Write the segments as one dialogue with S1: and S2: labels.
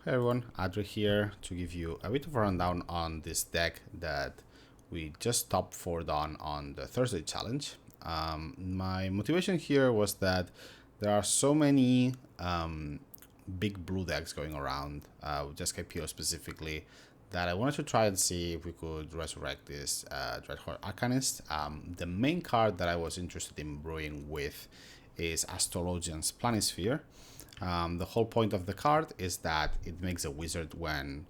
S1: Hey everyone, Adri here to give you a bit of a rundown on this deck that we just top 4'd on the Thursday challenge. My motivation here was that there are so many big blue decks going around, with Jeskai specifically, that I wanted to try and see if we could resurrect this Jeskai Arcanist. The main card that I was interested in brewing with is Astrologian's Planisphere. The whole point of the card is that it makes a wizard when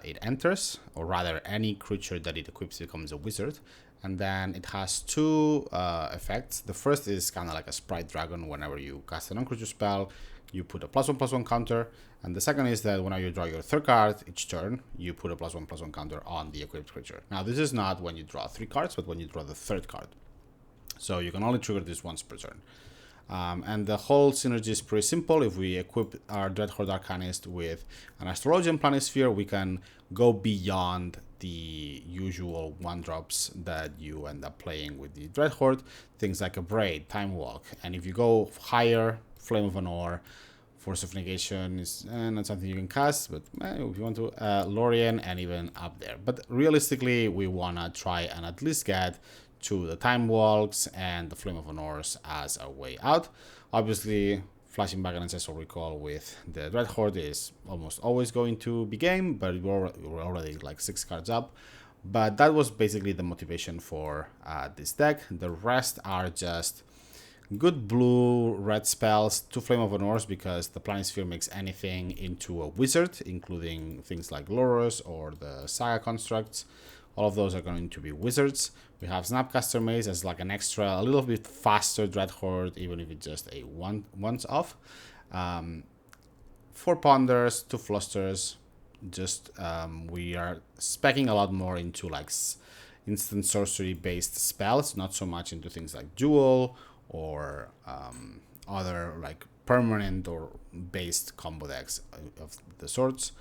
S1: it enters, or rather any creature that it equips becomes a wizard. And then it has two effects. The first is kind of like a sprite dragon. Whenever you cast a non-creature spell, you put a +1/+1 counter. And the second is that whenever you draw your third card each turn, you put a +1/+1 counter on the equipped creature. Now, this is not when you draw 3 cards, but when you draw the third card. So you can only trigger this once per turn. And the whole synergy is pretty simple. If we equip our Dreadhorde Arcanist with an Astrologian Planisphere, we can go beyond the usual 1-drops that you end up playing with the Dreadhorde. Things like a Braid, Time Walk. And if you go higher, Flame of an Ore, Force of Negation is not something you can cast, but if you want to, Lorien, and even up there. But realistically, we want to try and at least get to the Time Walks and the Flame of Honors as a way out. Obviously, flashing back an Ancestral Recall with the Dreadhorde is almost always going to be game, but we're already like 6 cards up. But that was basically the motivation for this deck. The rest are just good blue-red spells, 2 Flame of Honors because the Planisphere makes anything into a wizard, including things like Lurrus or the Saga constructs. All of those are going to be wizards. We have Snapcaster Maze as like an extra, a little bit faster Dreadhorde, even if it's just a once off. 4 Ponders, 2 Flusters. Just we are speccing a lot more into like instant sorcery based spells, not so much into things like Duel or other like permanent or based combo decks of the sorts.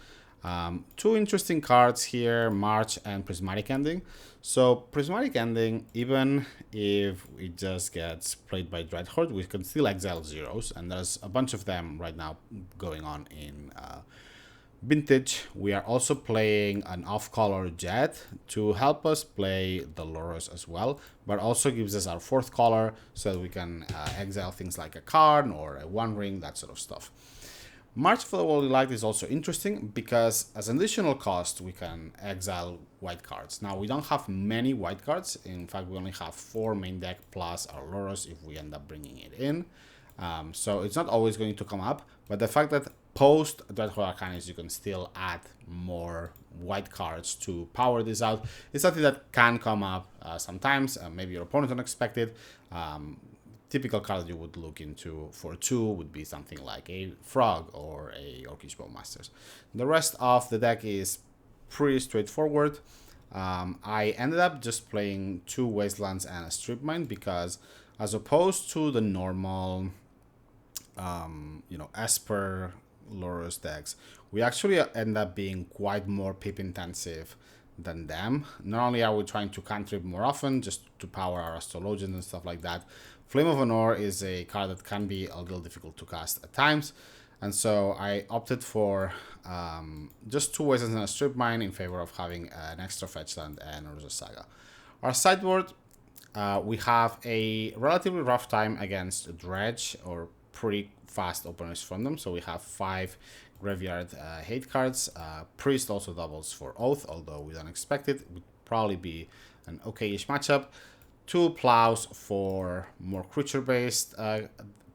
S1: 2 interesting cards here, March and Prismatic Ending. So Prismatic Ending, even if it just gets played by Dreadhorde, we can still exile zeros, and there's a bunch of them right now going on in Vintage. We are also playing an off-color Jet to help us play the Lurrus as well, but also gives us our 4th color so that we can exile things like a Karn or a One Ring, that sort of stuff. March for the Worldly Light is also interesting because as an additional cost, we can exile white cards. Now, we don't have many white cards. In fact, we only have 4 main deck plus our Lurrus if we end up bringing it in. So it's not always going to come up, but the fact that post Dreadhorde Arcanist, you can still add more white cards to power this out is something that can come up sometimes. Maybe your opponent unexpected. Typical card you would look into for 2 would be something like a Frog or a Orcish Bowmasters. The rest of the deck is pretty straightforward. I ended up just playing 2 Wastelands and a Strip Mine because as opposed to the normal, Esper Lurrus decks, we actually end up being quite more pip intensive than them. Not only are we trying to cantrip more often just to power our Astrologians and stuff like that, Flame of Honor is a card that can be a little difficult to cast at times, and so I opted for just 2 Wastelands and a Strip Mine in favor of having an extra fetch land and Urza Saga. Our sideboard, we have a relatively rough time against Dredge or pretty fast openers from them, so we have 5 Graveyard hate cards. Priest also doubles for Oath, although we don't expect it. It would probably be an okay-ish matchup. 2 Plows for more creature-based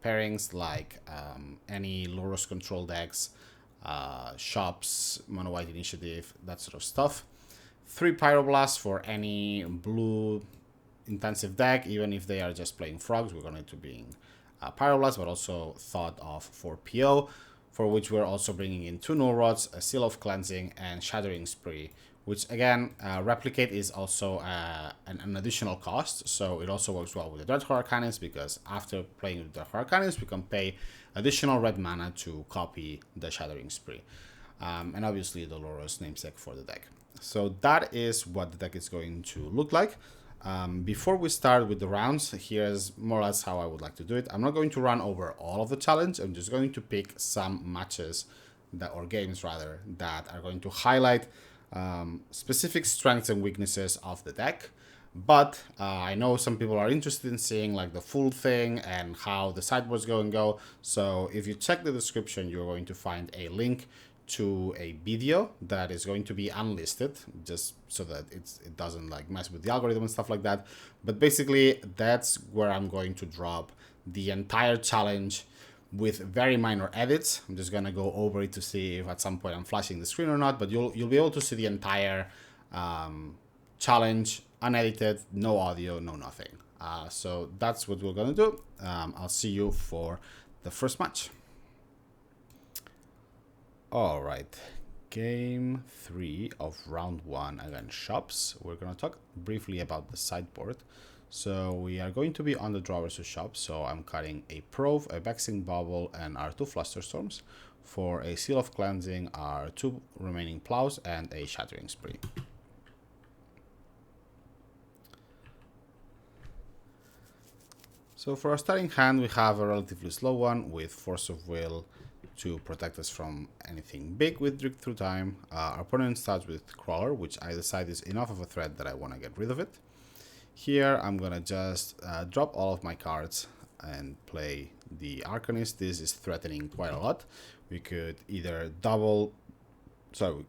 S1: pairings, like any Lurrus control decks, shops, Mono White Initiative, that sort of stuff. 3 Pyroblasts for any blue intensive deck, even if they are just playing frogs. We're going to be Pyroblast, but also thought of for PO, for which we're also bringing in 2 Null Rods, a Seal of Cleansing, and Shattering Spree, which again, Replicate is also an additional cost, so it also works well with the Dreadhorde Arcanist because after playing with the Dreadhorde Arcanist, we can pay additional red mana to copy the Shattering Spree. And obviously the Lurrus namesake for the deck. So that is what the deck is going to look like. Before we start with the rounds, here's more or less how I would like to do it. I'm not going to run over all of the challenge. I'm just going to pick some matches that, or games rather, that are going to highlight specific strengths and weaknesses of the deck. But I know some people are interested in seeing like the full thing and how the sideboard's going to go. So if you check the description, you're going to find a link to a video that is going to be unlisted, just so that it doesn't like mess with the algorithm and stuff like that. But basically, that's where I'm going to drop the entire challenge with very minor edits. I'm just gonna go over it to see if at some point I'm flashing the screen or not. But you'll be able to see the entire challenge unedited, no audio, no nothing. So that's what we're gonna do. I'll see you for the first match. All right, game 3 of round 1 against Shops. We're gonna talk briefly about the sideboard. So we are going to be on the draw versus Shops. So I'm cutting a Prove, a Vexing Bubble, and our 2 Flusterstorms. For a Seal of Cleansing, our 2 remaining Plows, and a Shattering Spree. So for our starting hand, we have a relatively slow one with Force of Will to protect us from anything big with Drift Through Time. Our opponent starts with Crawler, which I decide is enough of a threat that I want to get rid of it. Here, I'm going to just drop all of my cards and play the Arcanist. This is threatening quite a lot. We could either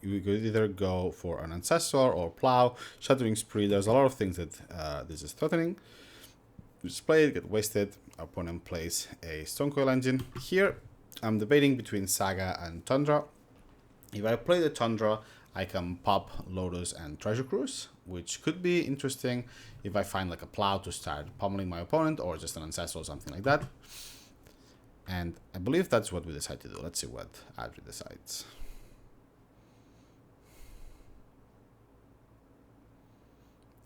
S1: we could either go for an Ancestor or Plow, Shattering Spree. There's a lot of things that this is threatening. We just play it, get wasted. Our opponent plays a Stonecoil Engine. Here, I'm debating between Saga and Tundra. If I play the Tundra, I can pop Lurrus and Treasure Cruise, which could be interesting if I find like a Plow to start pummeling my opponent, or just an Ancestor or something like that. And I believe that's what we decide to do. Let's see what Adri decides.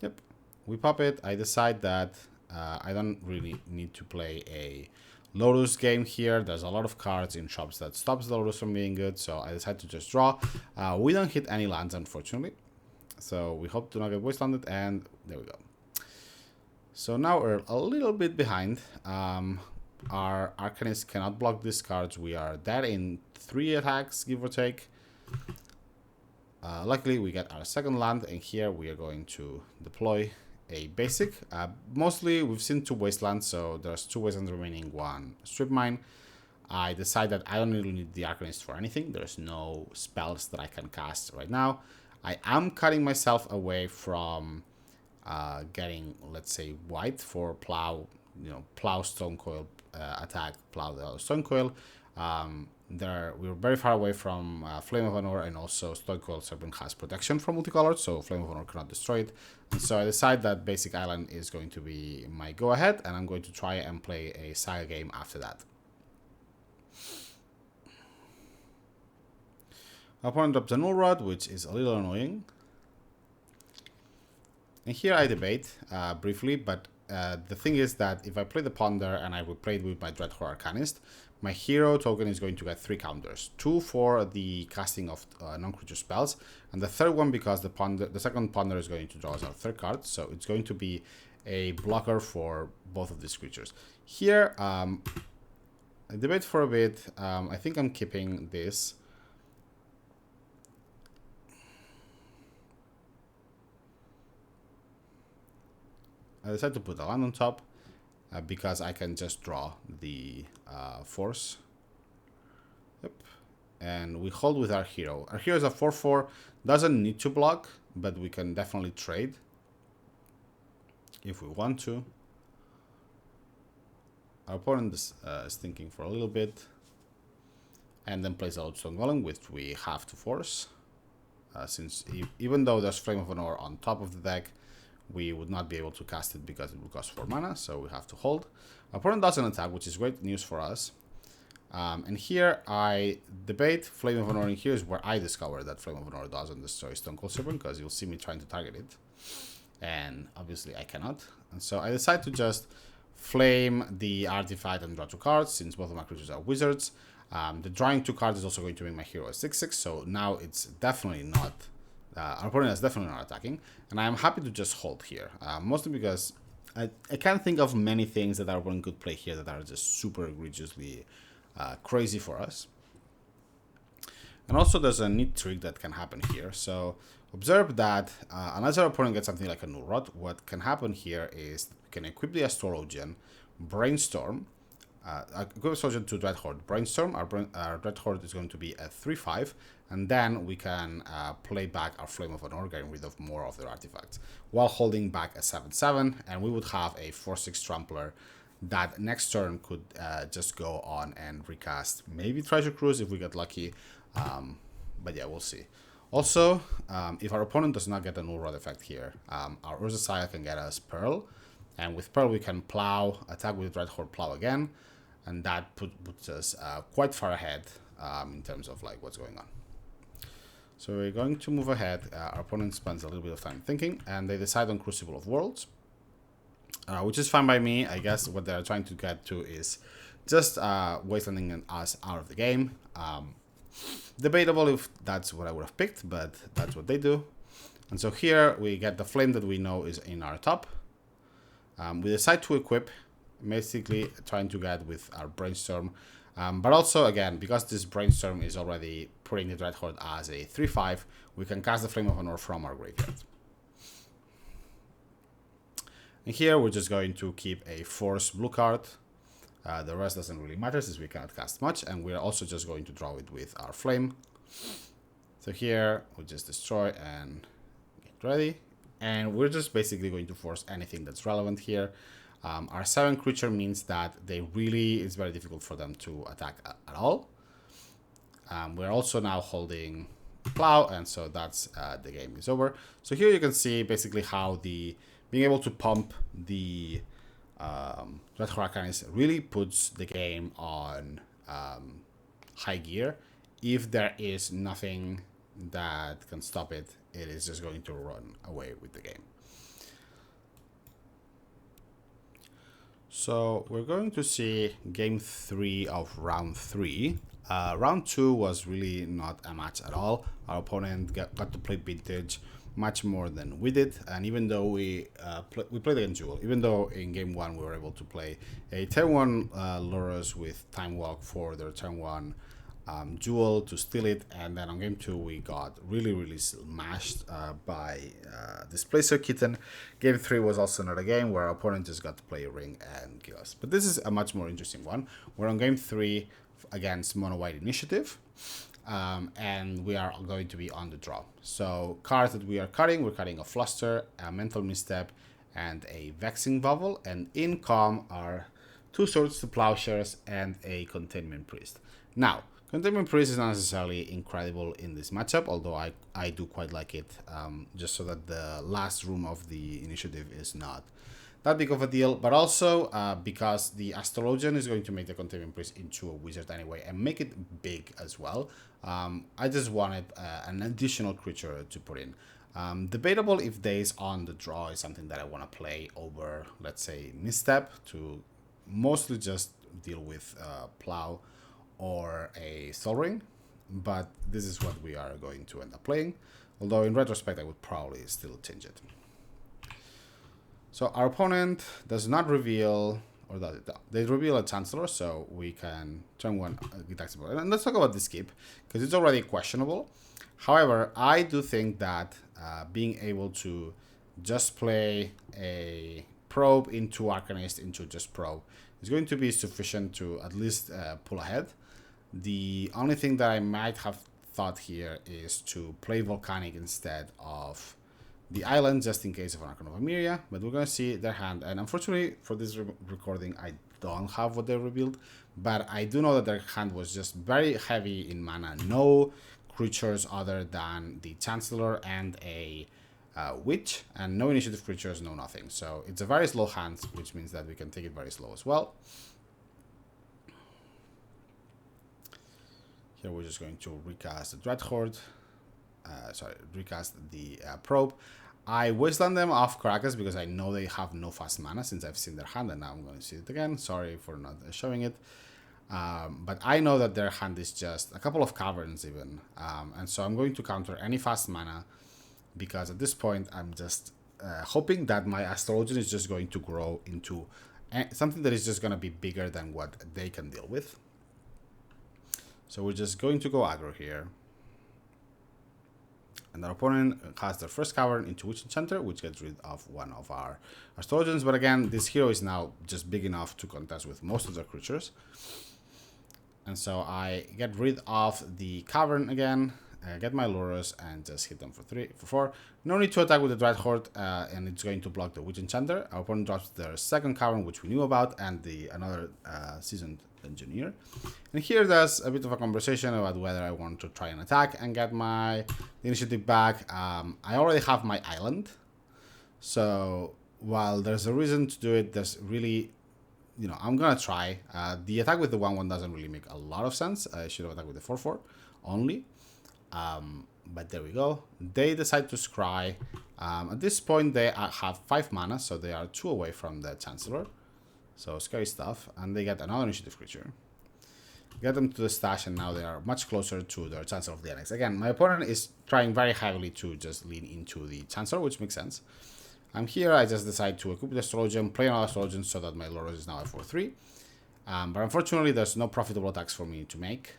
S1: Yep, we pop it. I decide that I don't really need to play a Lurrus game here. There's a lot of cards in Shops that stops the Lurrus from being good, so I decide to just draw. We don't hit any lands, unfortunately, so we hope to not get wastelanded, and there we go. So now we're a little bit behind. Our Arcanist cannot block these cards. We are dead in 3 attacks, give or take. Luckily, we get our second land, and here we are going to deploy a basic. Mostly, we've seen 2 wastelands, so there's 2 wastelands remaining, 1 strip mine. I decide that I don't really need the Arcanist for anything. There's no spells that I can cast right now. I am cutting myself away from getting, let's say, white for Plow, Plow Stonecoil attack, Plow the other Stonecoil. We're very far away from Flame of Honor, and also Stonecoil Serpent has protection from multicolored, so Flame of Honor cannot destroy it. And so I decide that Basic Island is going to be my go-ahead, and I'm going to try and play a Saga game after that. Our opponent drops a Null Rod, which is a little annoying. And here I debate briefly, but the thing is that if I play the Ponder and I would play it with my Dreadhorde Arcanist, my hero token is going to get 3 counters. 2 for the casting of non-creature spells, and the third one because the second Ponder is going to draw us our 3rd card, so it's going to be a blocker for both of these creatures. Here, I debate for a bit. I think I'm keeping this. I decided to put a land on top because I can just draw the force. Yep. And we hold with our hero. Our hero is a 4/4, doesn't need to block, but we can definitely trade if we want to. Our opponent is thinking for a little bit, and then plays a Lodestone Golem, which we have to force. Since even though there's Flame of Honor on top of the deck, we would not be able to cast it because it would cost 4 mana, so we have to hold. Our opponent doesn't attack, which is great news for us. And here I debate Flame of Honor, and here's where I discover that Flame of Honor doesn't destroy Stonecoil Serpent, because you'll see me trying to target it. And obviously I cannot. And so I decide to just flame the artifact and draw 2 cards, since both of my creatures are wizards. The drawing 2 cards is also going to make my hero a 6/6, so now it's definitely not... our opponent is definitely not attacking, and I am happy to just hold here, mostly because I can't think of many things that our opponent could play here that are just super egregiously crazy for us. And also there's a neat trick that can happen here. So observe that unless our opponent gets something like a null rod, what can happen here is we can equip the Astrologian, Brainstorm, equip Astrologian to Dreadhorde, Brainstorm, our Dreadhorde is going to be a 3/5, and then we can play back our Flame of Honor, getting rid of more of their artifacts, while holding back a 7/7, and we would have a 4/6 Trampler that next turn could just go on and recast maybe Treasure Cruise if we get lucky, but yeah, we'll see. Also, if our opponent does not get a null rod effect here, our Urza Saga can get us Pearl, and with Pearl we can plow, attack with Dreadhorde, plow again, and that puts us quite far ahead in terms of like what's going on. So we're going to move ahead. Our opponent spends a little bit of time thinking, and they decide on Crucible of Worlds, which is fine by me. I guess what they're trying to get to is just wastelanding us out of the game. Debatable if that's what I would have picked, but that's what they do. And so here we get the flame that we know is in our top. We decide to equip, basically trying to get with our Brainstorm. But also, again, because this Brainstorm is already putting the Dreadhorde as a 3/5, we can cast the Flame of Honor from our graveyard. And here we're just going to keep a Force blue card. The rest doesn't really matter since we cannot cast much, and we're also just going to draw it with our Flame. So here we just destroy and get ready. And we're just basically going to force anything that's relevant here. Our 7 creature means that it's very difficult for them to attack at all. We're also now holding plow, and so that's the game is over. So here you can see basically how being able to pump the Jeskai Arcanist really puts the game on high gear. If there is nothing that can stop it, it is just going to run away with the game. So we're going to see game 3 of round 3. Round 2 was really not a match at all. Our opponent got to play Vintage much more than we did, and even though we played against Jewel, even though in game 1 we were able to play a turn 1 Lurrus with Time Walk for their turn 1 Jewel to steal it, and then on game 2 we got really smashed by Displacer Kitten. Game 3 was also another game where our opponent just got to play a ring and kill us. But this is a much more interesting one. We're on game 3 against Mono White Initiative, and we are going to be on the draw. So cards that we're cutting a Fluster, a Mental Misstep, and a Vexing Bubble, and in com are 2 Swords to Plowshares and a Containment Priest. Now, Containment Priest is not necessarily incredible in this matchup, although I do quite like it, just so that the last room of the initiative is not that big of a deal, but also because the Astrologian is going to make the Containment Priest into a wizard anyway and make it big as well. I just wanted an additional creature to put in. Debatable if Days on the Draw is something that I want to play over, let's say, Misstep, to mostly just deal with Plow or a Soul Ring, but this is what we are going to end up playing, although in retrospect I would probably still change it. So our opponent does not reveal, or does it? They reveal a Chancellor, so we can turn 1 detectable. And let's talk about this skip, because it's already questionable. However, I do think that being able to just play a Probe into Arcanist into just Probe is going to be sufficient to at least pull ahead. The only thing that I might have thought here is to play Volcanic instead of the island, just in case of an Archon of Emiria, but we're going to see their hand. And unfortunately for this recording, I don't have what they revealed, but I do know that their hand was just very heavy in mana. No creatures other than the Chancellor and a Witch, and no initiative creatures, no nothing. So it's a very slow hand, which means that we can take it very slow as well. Here we're just going to recast the Dreadhorde. Recast the Probe. I wasteland them off Caracas because I know they have no fast mana since I've seen their hand, and now I'm going to see it again. Sorry for not showing it. But I know that their hand is just a couple of caverns even. And so I'm going to counter any fast mana because at this point I'm just hoping that my Astrologian is just going to grow into something that is just going to be bigger than what they can deal with. So we're just going to go aggro here. And our opponent has their first cavern into Witch Enchanter, which gets rid of one of our Astrologians. But again, this hero is now just big enough to contest with most of their creatures. And so I get rid of the cavern again, get my Lurrus, and just hit them for 4. No need to attack with the Dreadhorde, and it's going to block the Witch Enchanter. Our opponent drops their second cavern, which we knew about, and another Seasoned Engineer. And here there's a bit of a conversation about whether I want to try and attack and get my initiative back. I already have my island, so while there's a reason to do it, there's really, I'm gonna try. The attack with the 1/1 doesn't really make a lot of sense. I should have attacked with the 4/4 only. But there we go. They decide to scry. At this point, they have 5 mana, so they are 2 away from the Chancellor. So scary stuff. And they get another initiative creature. Get them to the stash, and now they are much closer to their Chancellor of the Annex. Again, my opponent is trying very heavily to just lean into the Chancellor, which makes sense. I'm here, I just decide to equip the Astrologian, play another Astrologian so that my Lurrus is now at 4/3. But unfortunately, there's no profitable attacks for me to make.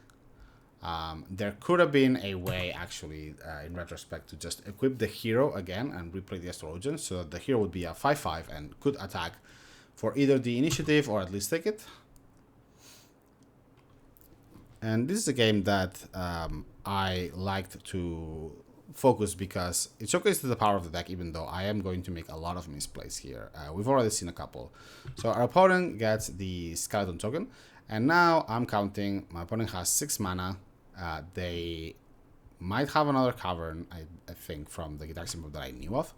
S1: There could have been a way, actually, in retrospect, to just equip the hero again and replay the Astrologian so that the hero would be a 5/5 and could attack for either the initiative or at least take it. And this is a game that I liked to focus because it showcases the power of the deck, even though I am going to make a lot of misplays here. We've already seen a couple. So our opponent gets the Skeleton token, and now I'm counting. My opponent has 6 mana. They might have another cavern, I think, from the Guitar symbol that I knew of.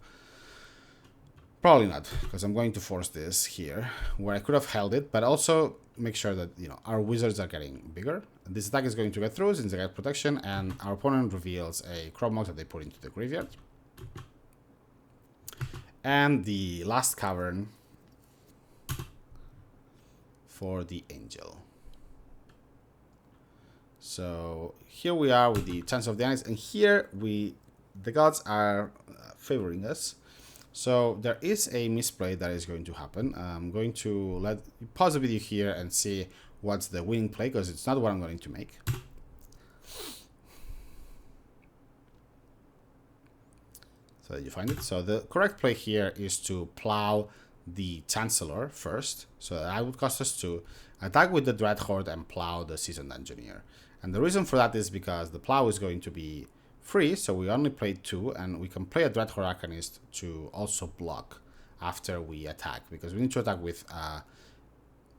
S1: Probably not, because I'm going to force this here, where I could have held it, but also make sure that, our wizards are getting bigger. This attack is going to get through since they get protection, and our opponent reveals a Chromog that they put into the graveyard. And the last cavern for the Angel. So here we are with the Chance of the Annex, and here the gods are favoring us. So there is a misplay that is going to happen. I'm going to pause the video here and see what's the winning play, because it's not what I'm going to make. So you find it. So the correct play here is to plow the Chancellor first. So that would cost us 2. Attack with the Dreadhorde and plow the Seasoned Engineer. And the reason for that is because the plow is going to be free, so we only played 2, and we can play a Jeskai Arcanist to also block after we attack, because we need to attack with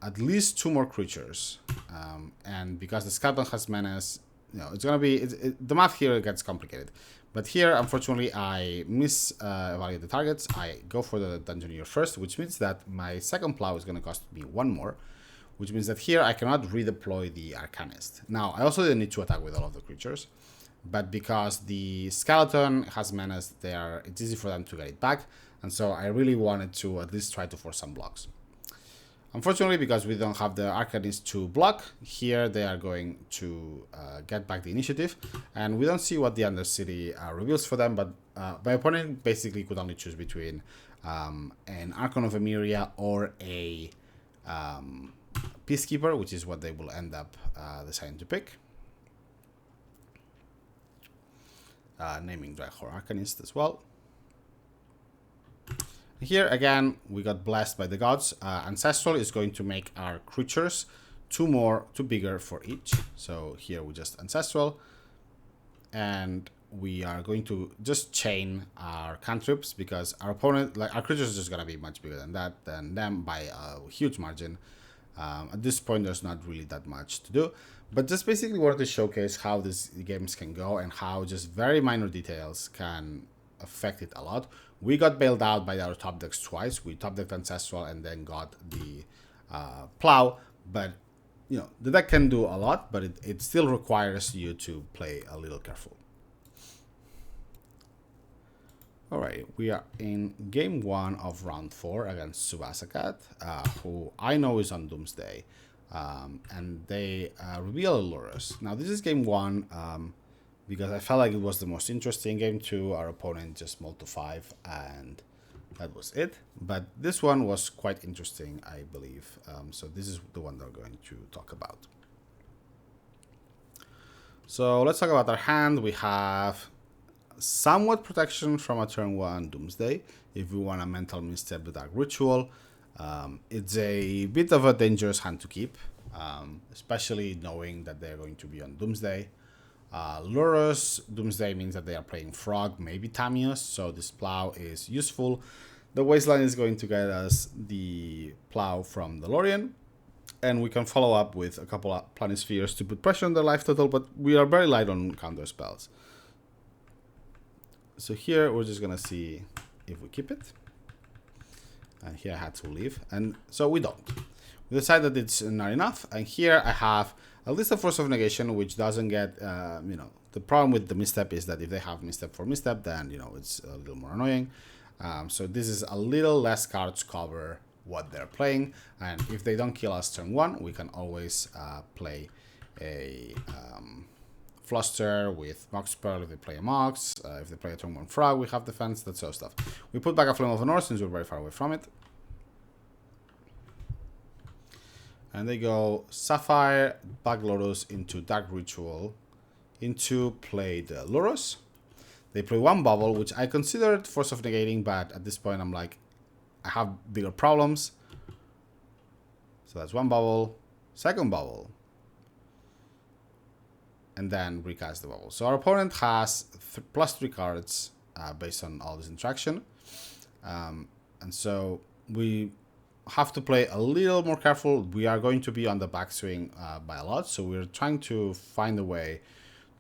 S1: at least 2 more creatures. And because the Skeleton has Menace, it's gonna be the math here gets complicated. But here, unfortunately, I evaluate the targets. I go for the Dungeoneer first, which means that my second plow is gonna cost me 1 more, which means that here I cannot redeploy the Arcanist. Now, I also didn't need to attack with all of the creatures, but because the Skeleton has Menace, it's easy for them to get it back, and so I really wanted to at least try to force some blocks. Unfortunately, because we don't have the Arcanist to block, here they are going to get back the initiative, and we don't see what the Undercity reveals for them, but my opponent basically could only choose between an Archon of Emeria or a Peacekeeper, which is what they will end up deciding to pick. Naming Jeskai Arcanist as well. Here again, we got blessed by the gods. Ancestral is going to make our creatures 2 bigger for each. So here we just Ancestral, and we are going to just chain our cantrips, because our opponent, our creatures, are just gonna be much bigger than them by a huge margin. At this point, there's not really that much to do, but just basically wanted to showcase how these games can go and how just very minor details can affect it a lot. We got bailed out by our top decks twice. We top decked Ancestral and then got the Plow, but the deck can do a lot, but it still requires you to play a little careful. Alright, we are in game 1 of round 4 against Subasakat, who I know is on Doomsday, and they reveal a Lurrus. Now this is game 1, because I felt like it was the most interesting. Game 2, our opponent just mulled to 5, and that was it. But this one was quite interesting, I believe. So this is the one that we're going to talk about. So let's talk about our hand. We have somewhat protection from a turn 1 Doomsday if we want a mental misstep the Dark Ritual. It's a bit of a dangerous hand to keep, especially knowing that they're going to be on Doomsday. Lurrus, Doomsday means that they are playing Frog, maybe Tamios, so this Plow is useful. The Wasteland is going to get us the Plow from the Lorien, and we can follow up with a couple of Planispheres to put pressure on their life total, but we are very light on counter spells. So here we're just going to see if we keep it. And here I had to leave, and so we don't. We decide that it's not enough, and here I have at least a Force of Negation, which doesn't get, the problem with the misstep is that if they have misstep for misstep, then, it's a little more annoying. So this is a little less cards cover what they're playing, and if they don't kill us turn 1, we can always play a Fluster with Mox Pearl if they play a Mox. If they play a turn 1 Frog, we have defense, that sort of stuff. We put back a Flame of the North since we're very far away from it. And they go Sapphire, Black Lotus into Dark Ritual, into play the Lurrus. They play 1 bubble, which I considered Force of Negating, but at this point I'm like, I have bigger problems. So that's 1 bubble, 2nd bubble, and then recast the bubble. So our opponent has +3 cards based on all this interaction. And so we have to play a little more careful. We are going to be on the backswing by a lot, so we're trying to find a way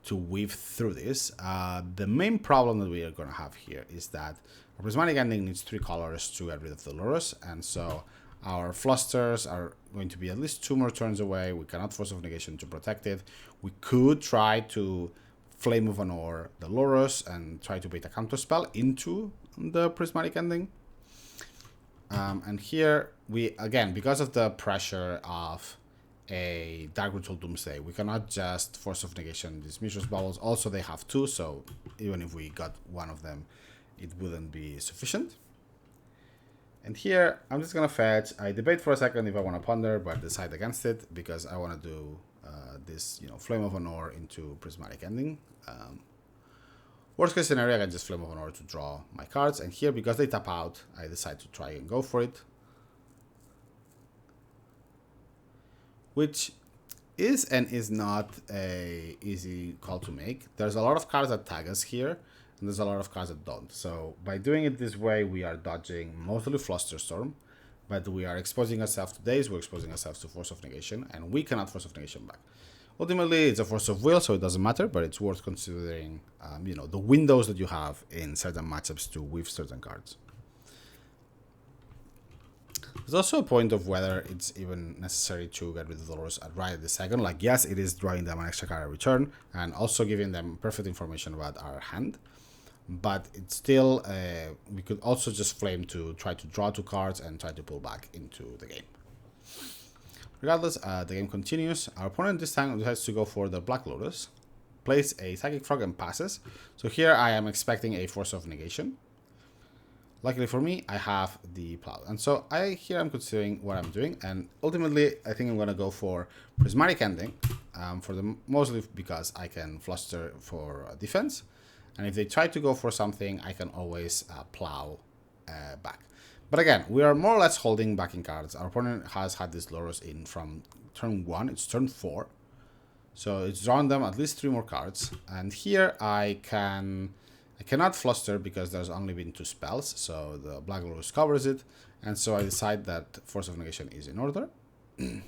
S1: to weave through this. The main problem that we are going to have here is that our Prismatic Ending needs 3 colors to get rid of the Lurrus, and so our Flusters are going to be at least 2 more turns away. We cannot Force of Negation to protect it. We could try to Flame of Honor the Lurrus and try to bait a counter spell into the Prismatic Ending. And here we, again, because of the pressure of a Dark Ritual Doomsday, we cannot just Force of Negation these Mishra's Bubbles. Also, they have 2, so even if we got 1 of them, it wouldn't be sufficient. And here, I'm just going to fetch. I debate for a second if I want to Ponder, but decide against it because I want to do this, Flame of Honor into Prismatic Ending. Worst case scenario, I can just Flame of Honor to draw my cards. And here, because they tap out, I decide to try and go for it. Which is and is not a easy call to make. There's a lot of cards that tag us here, and there's a lot of cards that don't. So by doing it this way, we are dodging mostly Flusterstorm, but we are exposing ourselves to Daze, we're exposing ourselves to Force of Negation, and we cannot Force of Negation back. Ultimately, it's a Force of Will, so it doesn't matter, but it's worth considering, the windows that you have in certain matchups to weave certain cards. There's also a point of whether it's even necessary to get rid of the Lurrus right at the second. Like, yes, it is drawing them an extra card at return, and also giving them perfect information about our hand. But it's still, we could also just Flame to try to draw 2 cards and try to pull back into the game. Regardless, the game continues. Our opponent this time decides to go for the Black Lotus, plays a Psychic Frog and passes. So here I am expecting a Force of Negation. Luckily for me, I have the Plow. And so here I'm considering what I'm doing. And ultimately, I think I'm going to go for Prismatic Ending, mostly because I can Fluster for defense. And if they try to go for something, I can always Plow back. But again, we are more or less holding backing cards. Our opponent has had this Lurrus in from turn 1. It's turn 4. So it's drawn them at least 3 more cards. And here I cannot Fluster because there's only been 2 spells. So the Black Lurrus covers it. And so I decide that Force of Negation is in order. And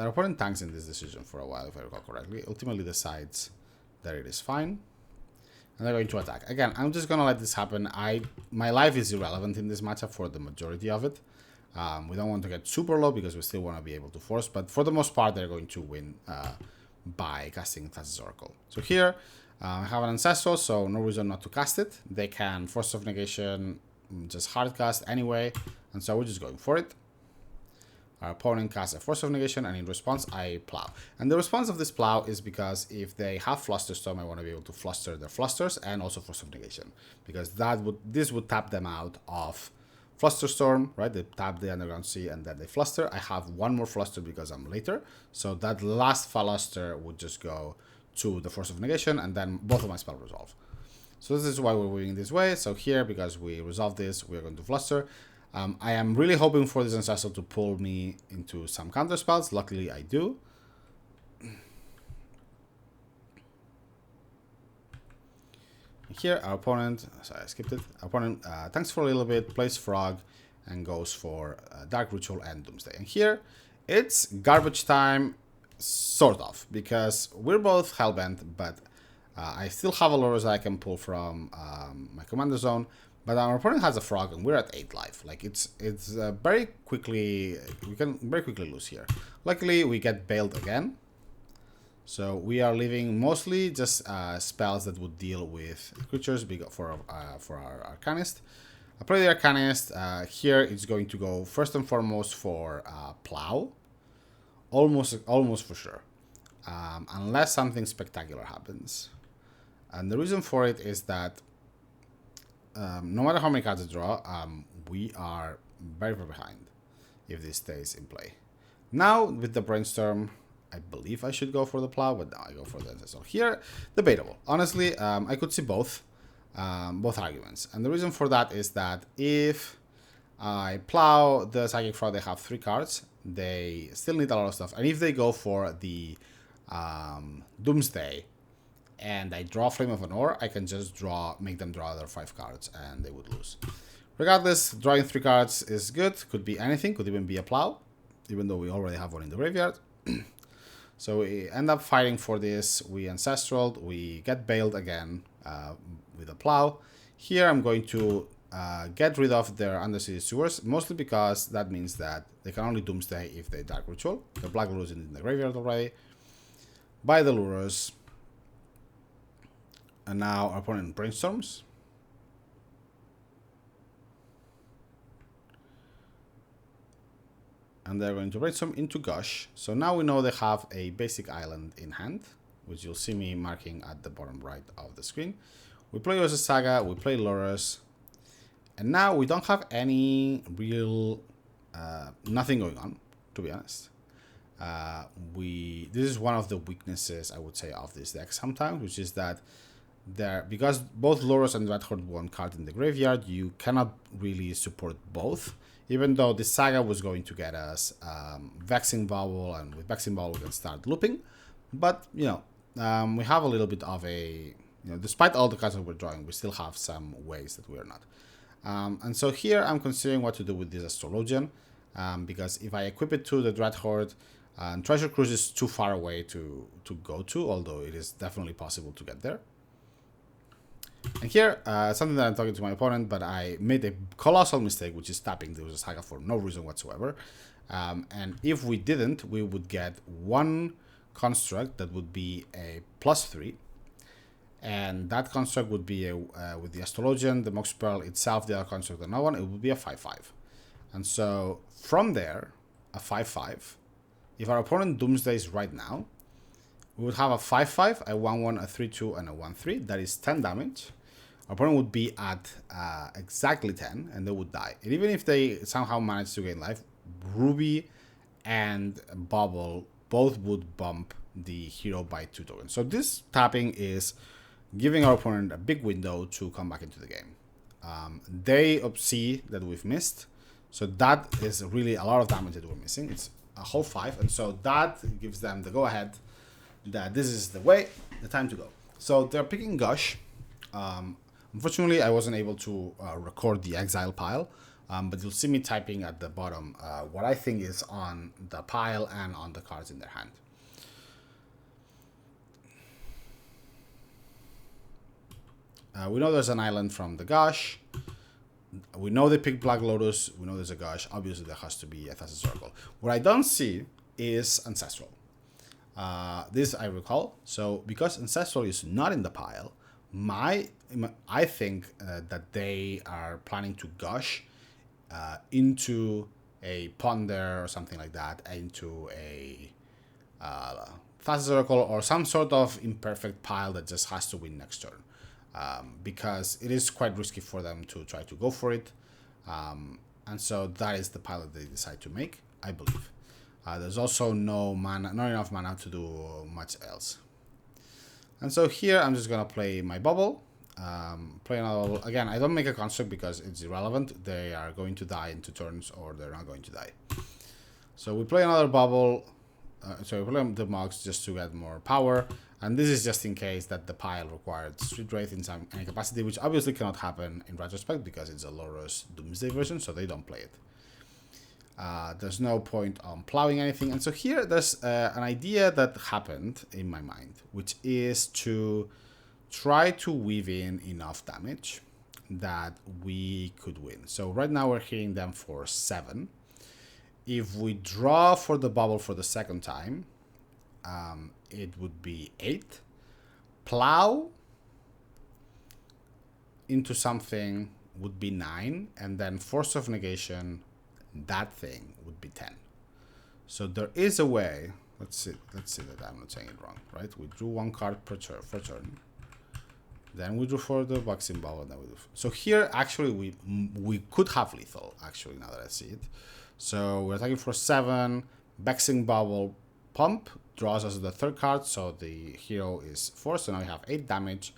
S1: our opponent tanks in this decision for a while, if I recall correctly. Ultimately decides that it is fine. And they're going to attack. Again, I'm just going to let this happen. My life is irrelevant in this matchup for the majority of it. We don't want to get super low because we still want to be able to force. But for the most part, they're going to win by casting Thassa's Oracle. So here, I have an Ancestral, so no reason not to cast it. They can Force of Negation, just hard cast anyway. And so we're just going for it. Our opponent casts a Force of Negation, and in response, I Plow. And the response of this Plow is because if they have Flusterstorm, I want to be able to Fluster their Flusters and also Force of Negation. Because this would tap them out of Flusterstorm, right? They tap the Underground Sea and then they fluster. I have one more fluster because I'm later. So that last fluster would just go to the Force of Negation and then both of my spells resolve. So this is why we're winning this way. So here, because we resolve this, we're going to fluster. I am really hoping for this Ancestral to pull me into some counter spells. Luckily, I do. Here, our opponent, sorry, I skipped it. Our opponent tanks for a little bit, plays Frog, and goes for Dark Ritual and Doomsday. And here, it's garbage time, sort of, because we're both Hellbent, but I still have a Lurrus that I can pull from my Commander Zone. But our opponent has a Frog, and we're at 8 life. Like, it's very quickly, we can very quickly lose here. Luckily, we get bailed again. So we are leaving mostly just spells that would deal with creatures for our Arcanist. I play the Arcanist. Here it's going to go first and foremost for Plow. Almost for sure. Unless something spectacular happens. And the reason for it is that no matter how many cards I draw, we are very far behind if this stays in play. Now with the Brainstorm, I believe I should go for the Plow, but now I go for the Ancestral. Here, debatable. Honestly, I could see both arguments. And the reason for that is that if I Plow the Psychic Frog, they have 3 cards. They still need a lot of stuff. And if they go for the Doomsday and I draw Flame of Anor, I can just make them draw other 5 cards and they would lose. Regardless, drawing 3 cards is good. Could be anything. Could even be a Plow, even though we already have one in the graveyard. So we end up fighting for this. We Ancestraled. We get bailed again with a Plow. Here I'm going to get rid of their Undercity Sewers, mostly because that means that they can only Doomsday if they Dark Ritual. The Black Lurrus in the graveyard already. By the Lurrus. And now our opponent Brainstorms. And they're going to Brainstorm into Gush. So now we know they have a basic island in hand, which you'll see me marking at the bottom right of the screen. We play Urza's Saga, we play Lurrus, and now we don't have any real, nothing going on, to be honest. This is one of the weaknesses, I would say, of this deck sometimes, which is that because both Lurrus and Dreadhorde want card in the graveyard, you cannot really support both. Even though the Saga was going to get us Vexing Bubble, and with Vexing Bubble we can start looping. But, we have a little bit of a, despite all the cards that we're drawing, we still have some ways that we're not. And so here I'm considering what to do with this Astrologian, because if I equip it to the Dreadhorde, Treasure Cruise is too far away to go to, although it is definitely possible to get there. And here, something that I'm talking to my opponent, but I made a colossal mistake, which is tapping the Urza's Saga for no reason whatsoever. And if we didn't, we would get one construct that would be a +3. And that construct would be with the Astrologian, the Mox Pearl itself, the other construct, another one, it would be a 5/5. And so from there, a 5/5. If our opponent Doomsdays right now, we would have a 5/5, a 1/1, a 3/2, and a 1/3. That is 10 damage. Our opponent would be at exactly 10, and they would die. And even if they somehow manage to gain life, Ruby and Bubble both would bump the hero by 2 tokens. So this tapping is giving our opponent a big window to come back into the game. They see that we've missed, so that is really a lot of damage that we're missing. It's a whole 5, and so that gives them the go-ahead that this is the time to go. So they're picking Gush. Unfortunately, I wasn't able to record the exile pile, but you'll see me typing at the bottom what I think is on the pile and on the cards in their hand. We know there's an island from the Gush. We know they picked Black Lotus. We know there's a Gush. Obviously, there has to be a Thassa's Oracle. What I don't see is Ancestral. This I recall. So because Ancestral is not in the pile, I think that they are planning to Gush into a Ponder or something like that, into a Thassa's Oracle or some sort of imperfect pile that just has to win next turn. Because it is quite risky for them to try to go for it. and so that is the pilot they decide to make, I believe. There's also no mana, not enough mana to do much else. And so here I'm just gonna play my bubble. Play another bubble. Again, I don't make a construct because it's irrelevant. They are going to die in 2 turns, or they're not going to die. So we play another bubble. So we play the Mox just to get more power. And this is just in case that the pile required Street Wraith in any capacity, which obviously cannot happen in retrospect because it's a Lurrus Doomsday version, so they don't play it. There's no point on plowing anything. And so here there's an idea that happened in my mind, which is to try to weave in enough damage that we could win. So right now we're hitting them for 7. If we draw for the bubble for the second time, it would be 8. Plow into something would be 9, and then Force of Negation, that thing would be 10. So there is a way. Let's see that I'm not saying it wrong, right? We drew 1 card per turn. Then we drew for the boxing ball, and then we do. So here, actually, we could have lethal. Actually, now that I see it, so we're attacking for 7. Vexing Bubble Pump draws us the 3rd card, so the hero is forced. So now we have 8 damage.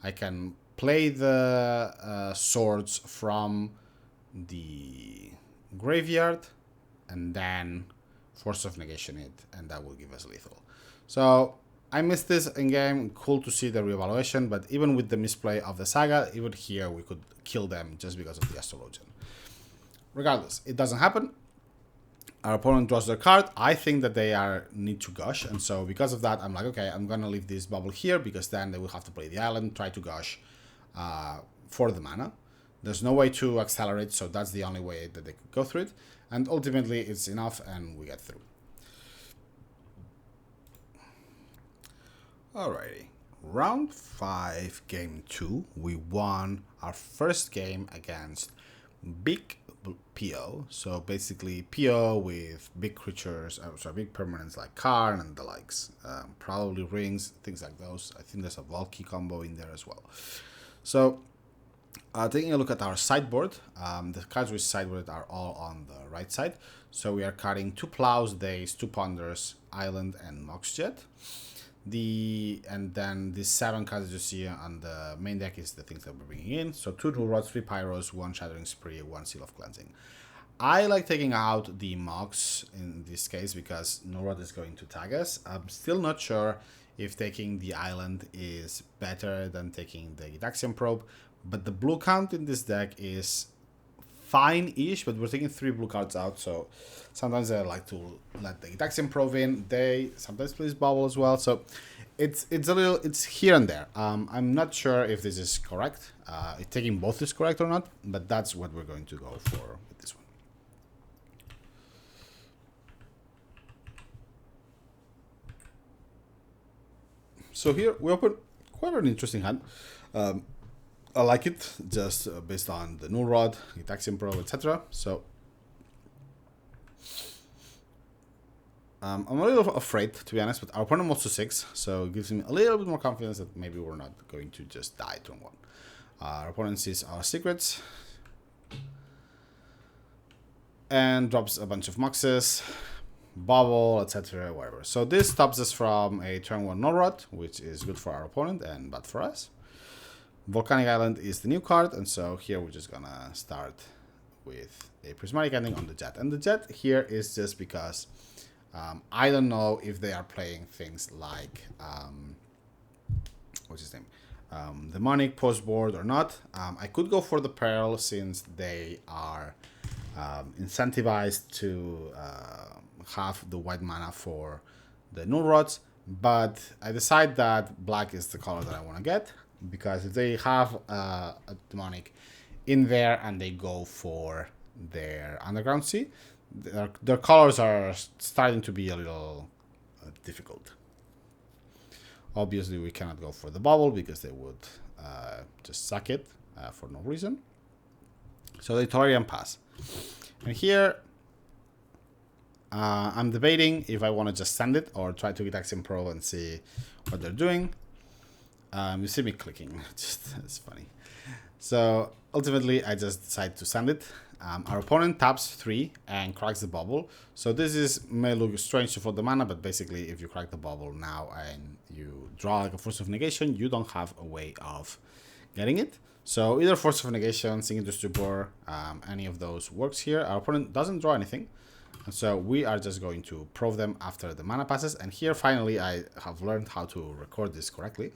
S1: I can play the swords from the graveyard, and then Force of Negation it, and that will give us lethal. So I missed this in game. Cool to see the reevaluation, but even with the misplay of the Saga, even here we could kill them just because of the Astrologian. Regardless, it doesn't happen. Our opponent draws their card. I think that they need to gush, and so because of that, I'm like, okay, I'm gonna leave this bubble here because then they will have to play the island, try to gush for the mana. There's no way to accelerate, so that's the only way that they could go through it, and ultimately it's enough, and we get through. Alrighty, round 5, game 2. We won our first game against Big PO. So basically PO with big creatures, big permanents like Karn and the likes. Probably rings, things like those. I think there's a Valky combo in there as well. So taking a look at our sideboard, the cards we sideboarded are all on the right side. So we are cutting 2 Plows, Days, 2 Ponders, Island, and Moxjet. And then the 7 cards that you see on the main deck is the things that we're bringing in. So 2 Tool Rods, 3 Pyros, 1 Shattering Spree, 1 Seal of Cleansing. I like taking out the Mox in this case because no Rod is going to tag us. I'm still not sure if taking the Island is better than taking the Gitaxian Probe, but the blue count in this deck is fine-ish, but we're taking 3 blue cards out, so sometimes I like to let the Gitaxian Probe in. They sometimes play Bubble as well, so it's here and there. I'm not sure if this is correct, if taking both is correct or not, but that's what we're going to go for with this one. So here we open quite an interesting hand. I like it just based on the Null Rod, Gitaxian Probe, etc. So I'm a little afraid, to be honest, but our opponent moves to 6, so it gives me a little bit more confidence that maybe we're not going to just die turn 1. Our opponent sees our secrets and drops a bunch of Moxes, Bubble, etc., whatever. So this stops us from a turn 1 Null Rod, which is good for our opponent and bad for us. Volcanic Island is the new card, and so here we're just gonna start with a Prismatic Ending on the Jet. And the Jet here is just because I don't know if they are playing things like what's his name, Demonic Postboard or not. I could go for the Peril since they are incentivized to have the white mana for the Null Rods, but I decide that black is the color that I want to get. Because if they have a Demonic in there and they go for their Underground Sea, their colors are starting to be a little difficult. Obviously, we cannot go for the Bubble because they would just suck it for no reason. So they tolerate and pass. And here, I'm debating if I want to just send it or try to get Gitaxian Probe and see what they're doing. You see me clicking, it's funny. So ultimately I just decide to send it. our opponent taps 3 and cracks the bubble. So this may look strange for the mana, but basically if you crack the bubble now and you draw like a Force of Negation, you don't have a way of getting it. So either Force of Negation, Sink into Stupor, any of those works here. Our opponent doesn't draw anything. And so we are just going to prove them after the mana passes. And here finally I have learned how to record this correctly.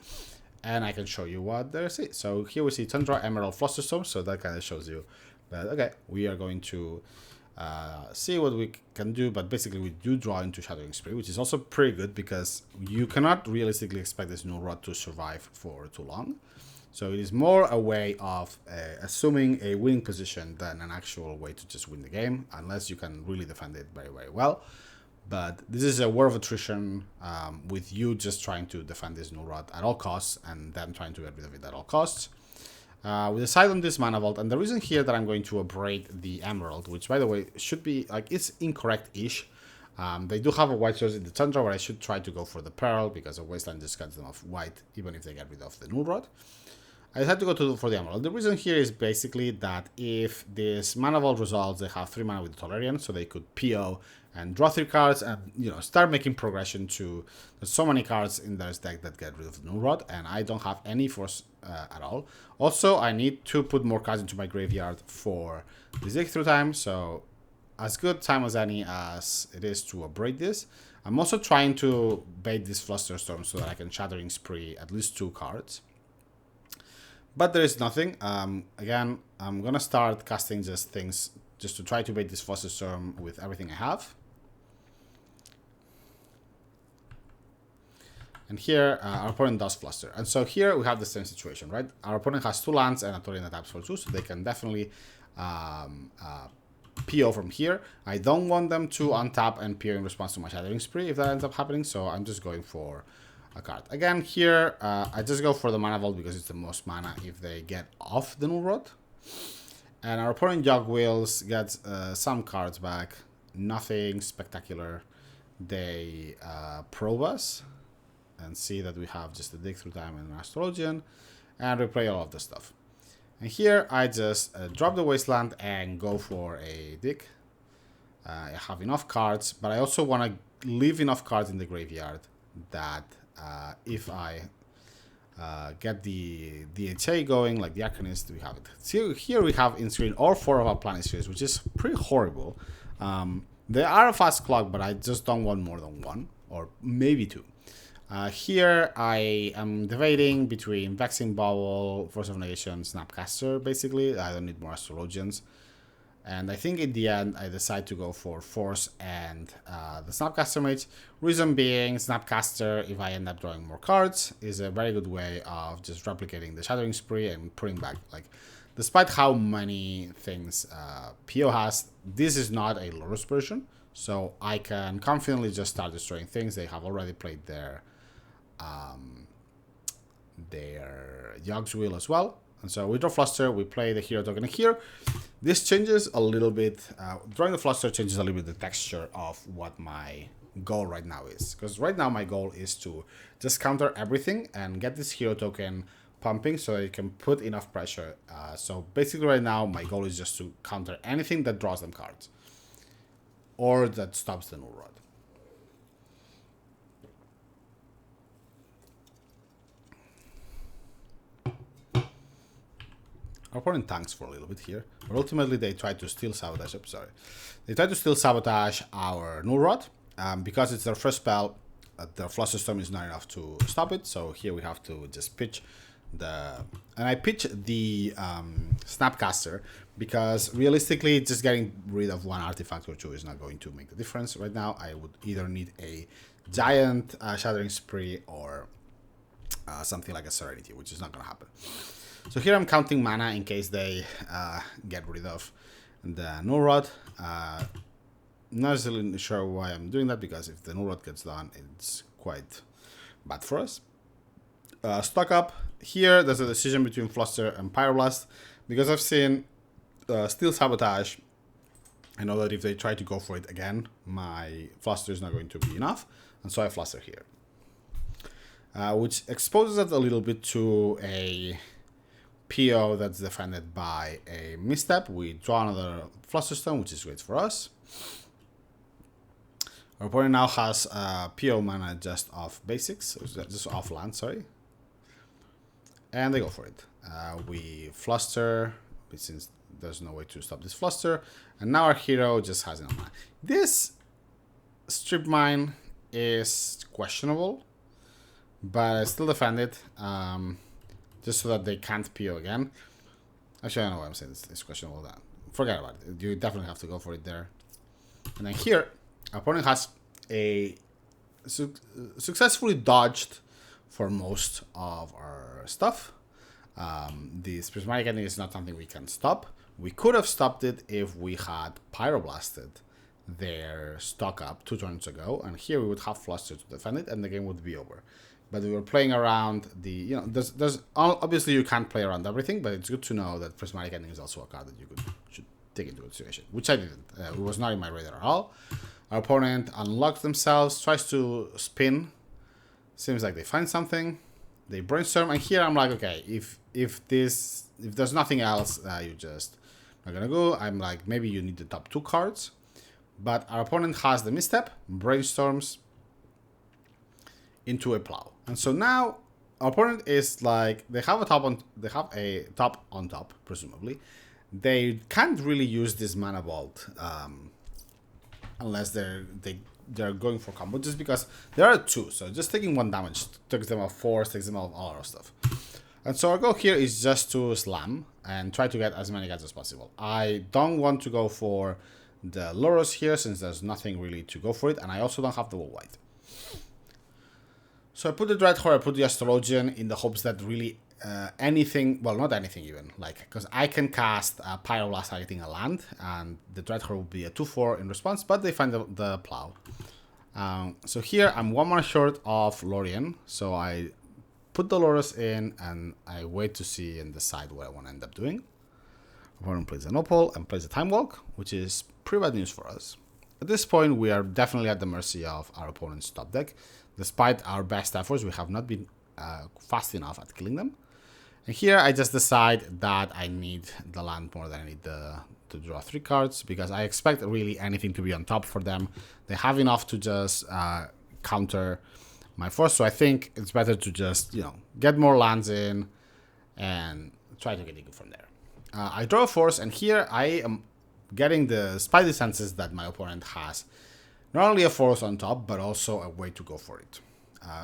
S1: And I can show you what there is. So here we see Tundra, Emerald, Flusterstorm. So that kind of shows you that, okay, we are going to see what we can do. But basically we do draw into Shattering Spree, which is also pretty good because you cannot realistically expect this new rod to survive for too long. So it is more a way of assuming a winning position than an actual way to just win the game, unless you can really defend it very, very well. But this is a war of attrition with you just trying to defend this new rod at all costs and then trying to get rid of it at all costs. We decide on this Mana Vault, and the reason here that I'm going to abrade the Emerald, which by the way should be, like, it's incorrect-ish. They do have a white source in the Tundra, where I should try to go for the Pearl, because a Wasteland just cuts them off white, even if they get rid of the new rod. I decided to go for the Emerald. The reason here is basically that if this Mana Vault resolves, they have 3 mana with the Tolarian, so they could PO and draw 3 cards and, you know, start making progression to... There's so many cards in this deck that get rid of the new rod, and I don't have any force at all. Also, I need to put more cards into my graveyard for this dig through time, so as good time as any as it is to abrade this. I'm also trying to bait this Flusterstorm so that I can Shattering Spree at least 2 cards. But there is nothing. Again, I'm gonna start casting just things just to try to bait this Flusterstorm with everything I have. And here, our opponent does Fluster. And so here we have the same situation, right? Our opponent has 2 lands and a Tolarian that taps for 2, so they can definitely PO from here. I don't want them to untap and PO in response to my Shattering Spree if that ends up happening, so I'm just going for a card. Again, here, I just go for the Mana Vault because it's the most mana if they get off the new rod. And our opponent Jog Wheels gets some cards back. Nothing spectacular. They probe us and see that we have just a Dig Through Time and an Astrologian, and replay all of the stuff. And here I just drop the Wasteland and go for a dig. I have enough cards, but I also want to leave enough cards in the graveyard that if I get the DHA going, like the Arcanist, we have it. So here we have in screen all 4 of our Planisphers, which is pretty horrible. They are a fast clock, but I just don't want more than 1, or maybe 2. Here I am debating between Vexing Bubble, Force of Negation, Snapcaster, basically. I don't need more Astrologians. And I think in the end, I decide to go for Force and the Snapcaster Mage. Reason being, Snapcaster, if I end up drawing more cards, is a very good way of just replicating the Shattering Spree and putting back, like, despite how many things PO has, this is not a Lurrus version. So I can confidently just start destroying things. They have already played their Yog's Wheel as well. And so we draw Fluster, we play the hero token here. This changes a little bit, drawing the Fluster changes a little bit the texture of what my goal right now is. Because right now my goal is to just counter everything and get this hero token pumping so it can put enough pressure. So basically right now my goal is just to counter anything that draws them cards. Or that stops the null rod. Our opponent tanks for a little bit here, but ultimately they try to steal sabotage. Oops, sorry. They try to steal sabotage our null rod. Because it's their first spell, their Flusterstorm is not enough to stop it. So here we have to just pitch the... And I pitch the Snapcaster because realistically just getting rid of 1 artifact or 2 is not going to make the difference right now. I would either need a giant Shattering Spree or something like a Serenity, which is not going to happen. So here I'm counting mana in case they get rid of the null rod. Not necessarily sure why I'm doing that, because if the null rod gets done, it's quite bad for us. Stock up. Here, there's a decision between Fluster and Pyroblast. Because I've seen Steel Sabotage, I know that if they try to go for it again, my Fluster is not going to be enough. And so I Fluster here. Which exposes it a little bit to a PO that's defended by a misstep. We draw another Flusterstone, which is great for us. Our opponent now has PO mana just off basics, just off land, sorry. And they go for it. We Fluster, since there's no way to stop this Fluster. And now our hero just has enough mana. This Strip Mine is questionable, but I still defend it, just so that they can't PO again. Actually, I don't know why I'm saying it's questionable. That forget about it. You definitely have to go for it there. And then here, our opponent has a successfully dodged for most of our stuff. This prismatic ending is not something we can stop. We could have stopped it if we had Pyroblasted their stock up 2 turns ago, and here we would have Fluster to defend it, and the game would be over. But we were playing around the, there's obviously you can't play around everything, but it's good to know that Prismatic Ending is also a card that you should take into consideration, which I didn't. It was not in my radar at all. Our opponent unlocks themselves, tries to spin. Seems like they find something. They brainstorm, and here I'm like, okay, if there's nothing else, you just not gonna go. I'm like, maybe you need the top 2 cards. But our opponent has the misstep, brainstorms into a plow. And so now our opponent is like, they have a top on top, presumably. They can't really use this mana vault unless they're going for combo, just because there are 2. So just taking 1 damage takes them off force, takes them off all our stuff. And so our goal here is just to slam and try to get as many guys as possible. I don't want to go for the Lurrus here, since there's nothing really to go for it, and I also don't have the wall white. So I put the Dreadhorde, I put the Astrologian in the hopes that really anything, well, not anything even, like, because I can cast a Pyroblast targeting a land, and the Dreadhorde will be a 2/4 in response, but they find the plow. So here I'm 1 more short of Lorien, so I put the Lurrus in, and I wait to see and decide what I want to end up doing. Opponent plays an Opal and plays a Time Walk, which is pretty bad news for us. At this point, we are definitely at the mercy of our opponent's top deck. Despite our best efforts, we have not been fast enough at killing them. And here I just decide that I need the land more than I need to draw 3 cards, because I expect really anything to be on top for them. They have enough to just counter my force, so I think it's better to just, get more lands in and try to get it from there. I draw a force, and here I am getting the spidey senses that my opponent has not only a force on top, but also a way to go for it.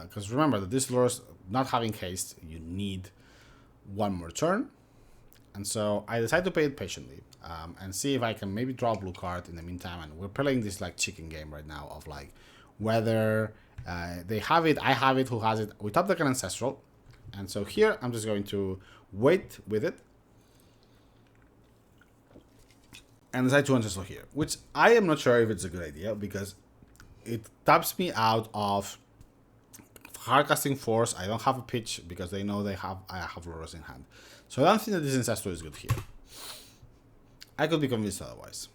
S1: Because remember that this Lurrus, not having haste, you need 1 more turn. And so I decide to play it patiently and see if I can maybe draw a blue card in the meantime. And we're playing this like chicken game right now of like whether they have it, I have it, who has it. We top deck an Ancestral. And so here I'm just going to wait with it and decide to Ancestral here, which I am not sure if it's a good idea, because it taps me out of hardcasting force. I don't have a pitch because they know I have Lurrus in hand. So I don't think that this Ancestral is good here. I could be convinced otherwise.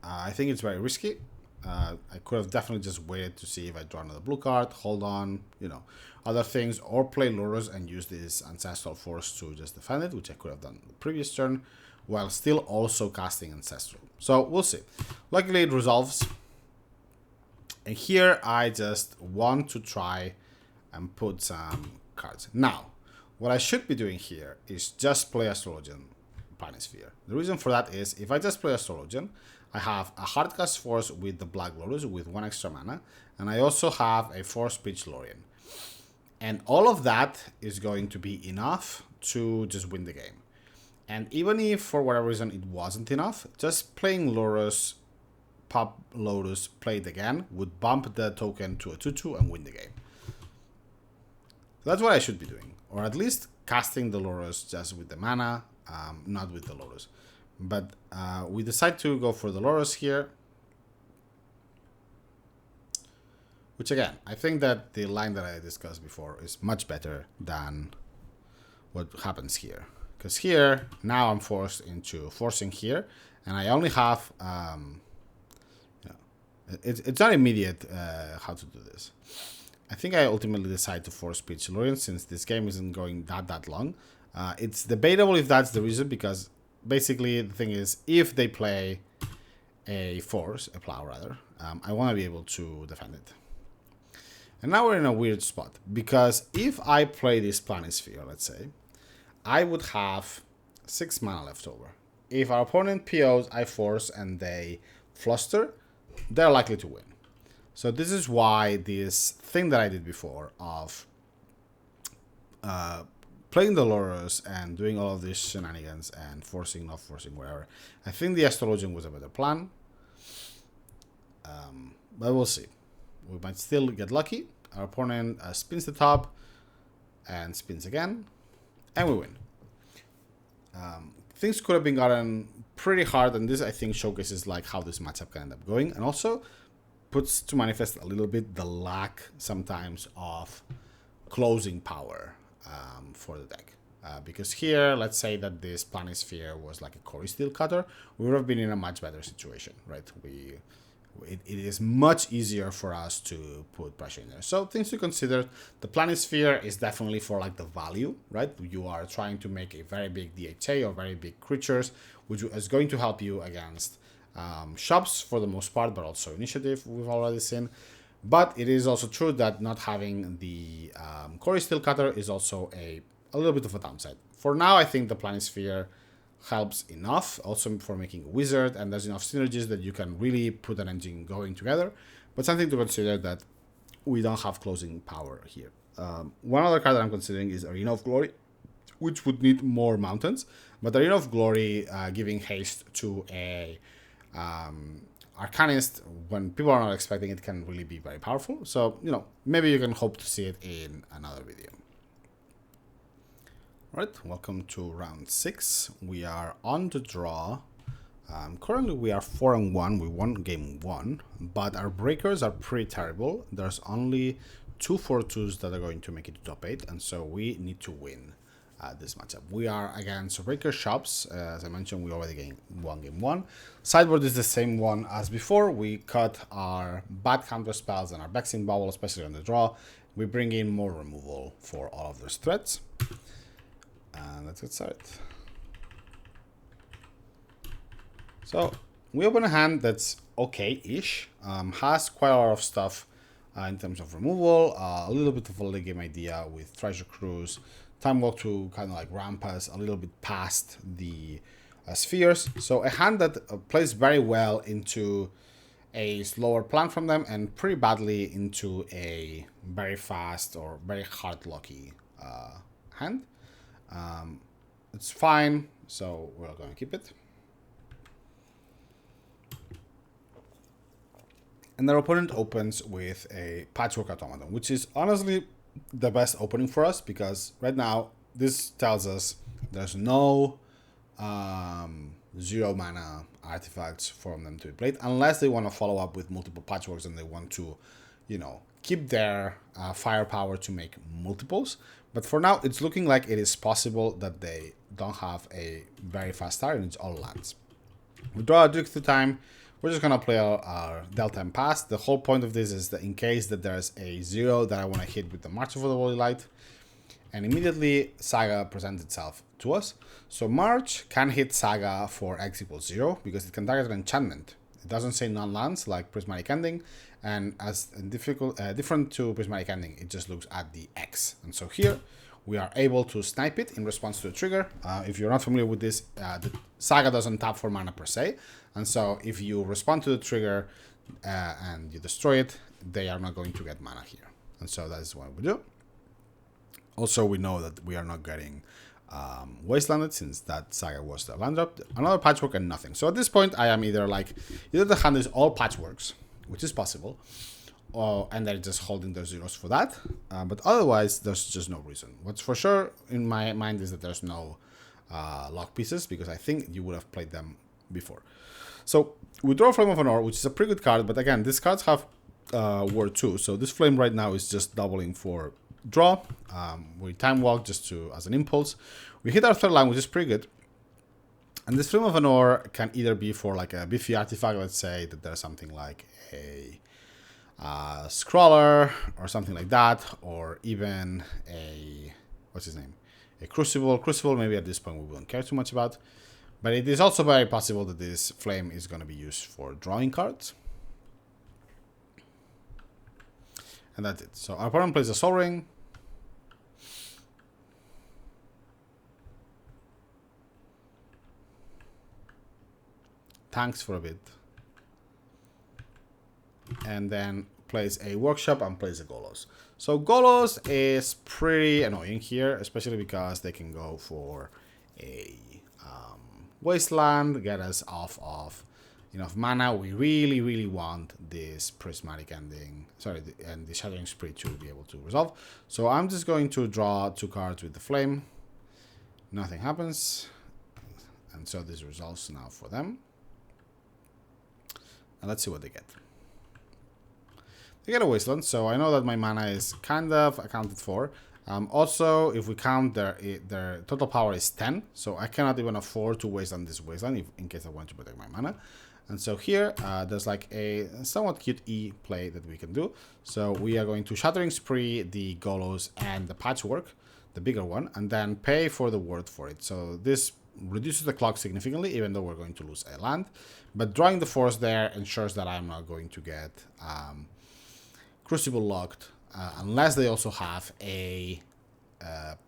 S1: I think it's very risky. I could have definitely just waited to see if I draw another blue card, hold on, other things, or play Lurrus and use this Ancestral Force to just defend it, which I could have done the previous turn, while still also casting Ancestral. So we'll see. Luckily it resolves. And here I just want to try and put some cards. Now, what I should be doing here is just play Astrologian Planisphere. The reason for that is, if I just play Astrologian, I have a Hardcast Force with the Black Lurrus with 1 extra mana, and I also have a Force Pitch Lorien. And all of that is going to be enough to just win the game. And even if for whatever reason it wasn't enough, just playing Lurrus, pop Lotus, play it again, would bump the token to a 2/2 and win the game. So that's what I should be doing. Or at least casting the Lurrus just with the mana, not with the Lurrus. But we decide to go for the Lurrus here. Which again, I think that the line that I discussed before is much better than what happens here. Because here, now I'm forced into forcing here, and I only have, it's not immediate how to do this. I think I ultimately decide to force Pitch Lorien, since this game isn't going that long. It's debatable if that's the reason, because basically the thing is, if they play a force, a plow rather, I want to be able to defend it. And now we're in a weird spot, because if I play this Planisphere, let's say, I would have 6 mana left over. If our opponent POs, I force, and they fluster, they're likely to win. So this is why this thing that I did before of playing the Lurrus and doing all of these shenanigans and forcing, not forcing, whatever, I think the Astrologian was a better plan. But we'll see. We might still get lucky. Our opponent spins the top and spins again, and we win. Things could have been gotten pretty hard, and this, I think, showcases like how this matchup can end up going, and also puts to manifest a little bit the lack sometimes of closing power for the deck. Because here, let's say that this Planisphere was like a Core Steel Cutter, we would have been in a much better situation, right? It is much easier for us to put pressure in there. So things to consider: the Planisphere is definitely for like the value, right? You are trying to make a very big DHA or very big creatures, which is going to help you against shops for the most part, but also initiative we've already seen. But it is also true that not having the Core Steel Cutter is also a little bit of a downside. For now, I think the Planisphere helps enough also for making a wizard, and there's enough synergies that you can really put an engine going together. But something to consider that we don't have closing power here. One other card that I'm considering is Arena of Glory, which would need more mountains, but Arena of Glory giving haste to a Arcanist when people are not expecting it can really be very powerful. So, you know, maybe you can hope to see it in another video. Alright, welcome to round 6. We are on the draw. Currently we are 4-1. We won game 1, but our breakers are pretty terrible. There's only 2 4-2s that are going to make it to top 8, and so we need to win this matchup. We are against breaker shops. As I mentioned, we already won game 1. Sideboard is the same one as before. We cut our bad counter spells and our Vexing Bubble, especially on the draw. We bring in more removal for all of those threats. And let's get started. So we open a hand that's okay-ish. Has quite a lot of stuff in terms of removal. A little bit of a late game idea with Treasure Cruise. Time Walk to kind of like ramp us a little bit past the spheres. So a hand that plays very well into a slower plan from them and pretty badly into a very fast or very hard lucky hand. It's fine, so we're going to keep it. And their opponent opens with a Patchwork Automaton, which is honestly the best opening for us, because right now this tells us there's no 0 mana artifacts for them to be played, unless they want to follow up with multiple Patchworks and they want to, you know, keep their firepower to make multiples. But for now, it's looking like it is possible that they don't have a very fast start and it's all lands. We draw a Duke through time. We're just going to play our Delta and Pass. The whole point of this is that in case that there's a 0 that I want to hit with the March of the Holy Light, and immediately Saga presents itself to us. So March can hit Saga for X equals 0 because it can target an enchantment. It doesn't say non-lands like Prismatic Ending, and as different to Prismatic Ending, it just looks at the X. And so here we are able to snipe it in response to the trigger. If you're not familiar with this, the Saga doesn't tap for mana per se, and so if you respond to the trigger and you destroy it, they are not going to get mana here. And so that is what we do. Also, we know that we are not getting Wastelanded, since that Saga was the land drop. Another Patchwork and nothing. So at this point, I am either the hand is all Patchworks, which is possible, and they're just holding their zeros for that. But otherwise, there's just no reason. What's for sure in my mind is that there's no lock pieces, because I think you would have played them before. So we draw Flame of Honor, which is a pretty good card, but again, these cards have Word 2. So this Flame right now is just doubling for draw. We Time Walk just as an impulse. We hit our third line, which is pretty good. And this Flame of Honor can either be for like a beefy artifact, let's say that there's something like a Scrawler or something like that, or even a, what's his name? a Crucible. Crucible maybe at this point we wouldn't care too much about. But it is also very possible that this flame is going to be used for drawing cards. And that's it. So our opponent plays a Soul Ring. Tanks for a bit. And then plays a Workshop and plays a Golos. So Golos is pretty annoying here, especially because they can go for a Wasteland, get us off of enough mana. We really, really want this Prismatic Ending, and the Shattering Spree to be able to resolve. So I'm just going to draw 2 cards with the Flame. Nothing happens. And so this resolves now for them. And let's see what they get. They get a Wasteland, so I know that my mana is kind of accounted for. Also, if we count their total power is 10, so I cannot even afford to wasteland this Wasteland in case I want to protect my mana. And so here, there's like a somewhat cute E play that we can do. So we are going to Shattering Spree, the Golos, and the Patchwork, the bigger one, and then pay for the word for it. So this reduces the clock significantly, even though we're going to lose a land. But drawing the force there ensures that I'm not going to get Crucible locked, unless they also have a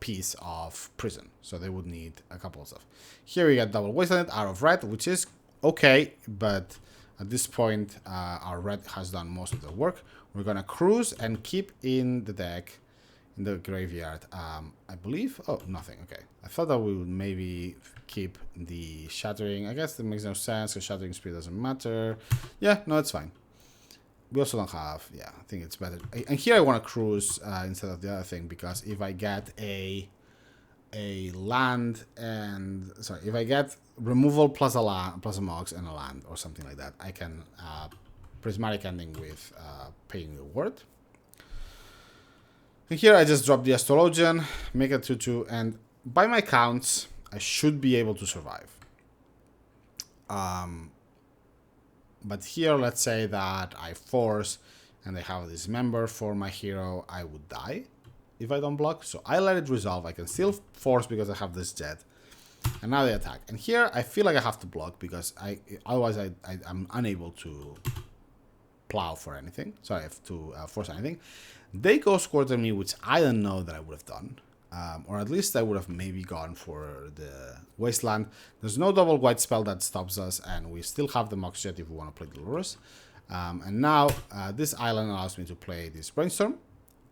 S1: piece of Prison. So they would need a couple of stuff. Here we get double Wasteland out of red, which is okay, but at this point our red has done most of the work. We're gonna cruise and keep in the deck, in the graveyard, I believe. Oh, nothing. Okay, I thought that we would maybe keep the Shattering. I guess that makes no sense because Shattering Spree doesn't matter. Yeah, no, it's fine. We also don't have, yeah, I think it's better. And here I want to cruise instead of the other thing, because if I get a land and, sorry, if I get removal plus a land, plus a Mox and a land or something like that, I can Prismatic Ending with paying the word. And here I just drop the Astrologian, make it 2/2, and by my counts, I should be able to survive. But here, let's say that I force and I have this member for my hero, I would die if I don't block. So I let it resolve. I can still force because I have this jet. And now they attack. And here I feel like I have to block because otherwise I'm unable to plow for anything. Sorry, I have to force anything. They go squirter me, which I don't know that I would have done. Or at least I would have maybe gone for the Wasteland. There's no double white spell that stops us, and we still have the Mox Jet if we want to play the Lurrus. And now this island allows me to play this Brainstorm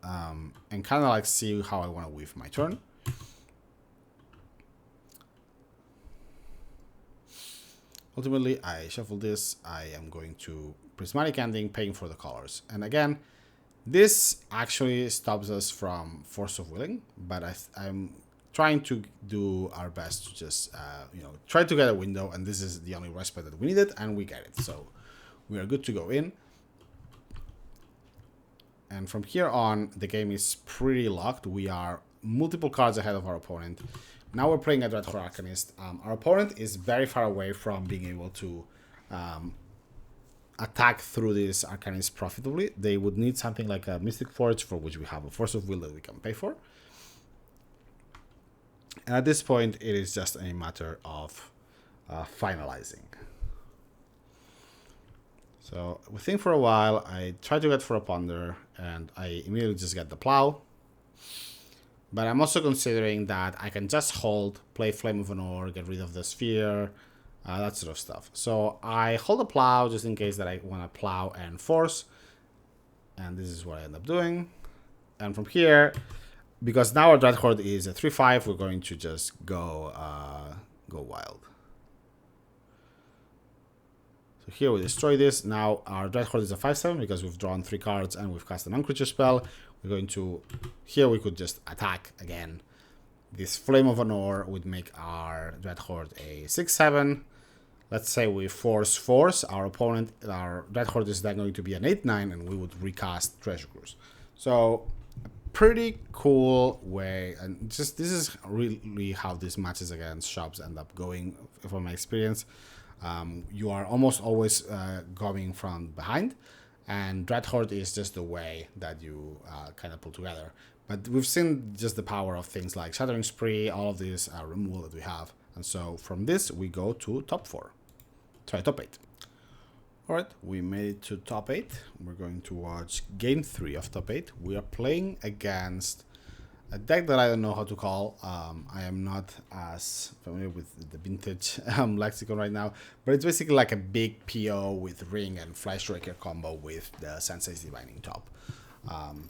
S1: and kind of like see how I want to weave my turn. Ultimately, I shuffle this. I am going to Prismatic Ending, paying for the colors. And again, this actually stops us from Force of Willing, but I'm trying to do our best to just, try to get a window, and this is the only respite that we needed, and we get it. So we are good to go in. And from here on, the game is pretty locked. We are multiple cards ahead of our opponent. Now we're playing a Jeskai Arcanist. Our opponent is very far away from being able to attack through this Arcanist profitably. They would need something like a Mystic Forge, for which we have a Force of Will that we can pay for. And at this point, it is just a matter of finalizing. So we think for a while. I try to get for a Ponder, and I immediately just get the Plow. But I'm also considering that I can just hold, play Flame of Anor, get rid of the Sphere, that sort of stuff. So I hold a Plow just in case that I want to Plow and Force. And this is what I end up doing. And from here, because now our Dreadhorde is a 3/5, we're going to just go wild. So here we destroy this. Now our Dreadhorde is a 5/7 because we've drawn 3 cards and we've cast an non-creature spell. We're going to, here we could just attack again. This Flame of Anor would make our Dreadhorde a 6/7. Let's say we force, our opponent, our Dreadhorde is then going to be an 8/9, and we would recast Treasure Cruise. So pretty cool way, and just this is really how these matches against shops end up going from my experience. You are almost always going from behind, and Dreadhorde is just the way that you kind of pull together. But we've seen just the power of things like Shattering Spree, all of this removal that we have. And so from this, we go to top 4. Sorry, top 8. Alright, we made it to top 8. We're going to watch game 3 of top 8. We are playing against a deck that I don't know how to call. I am not as familiar with the vintage lexicon right now, but it's basically like a big PO with Ring and Fleshraker combo with the Sensei's Divining top.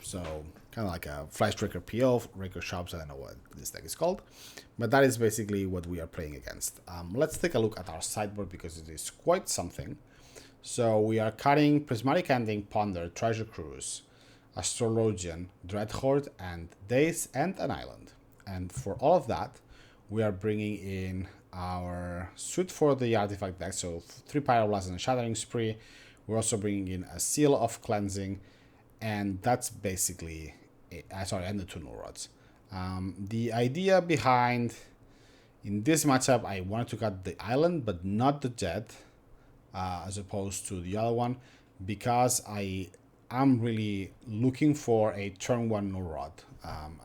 S1: So kind of like a Fleshraker PO, Raker Shops, I don't know what this deck is called, but that is basically what we are playing against. Let's take a look at our sideboard because it is quite something. So we are cutting Prismatic Ending, Ponder, Treasure Cruise, Astrologian, Dreadhorde, and Daze, and an Island. And for all of that, we are bringing in our suit for the artifact deck, so 3 Pyroblasts and a Shattering Spree. We're also bringing in a Seal of Cleansing, and that's basically it. And the 2 Null Rods. The idea behind, in this matchup, I wanted to cut the Island, but not the Jet, as opposed to the other one, because I'm really looking for a turn 1 Null Rod,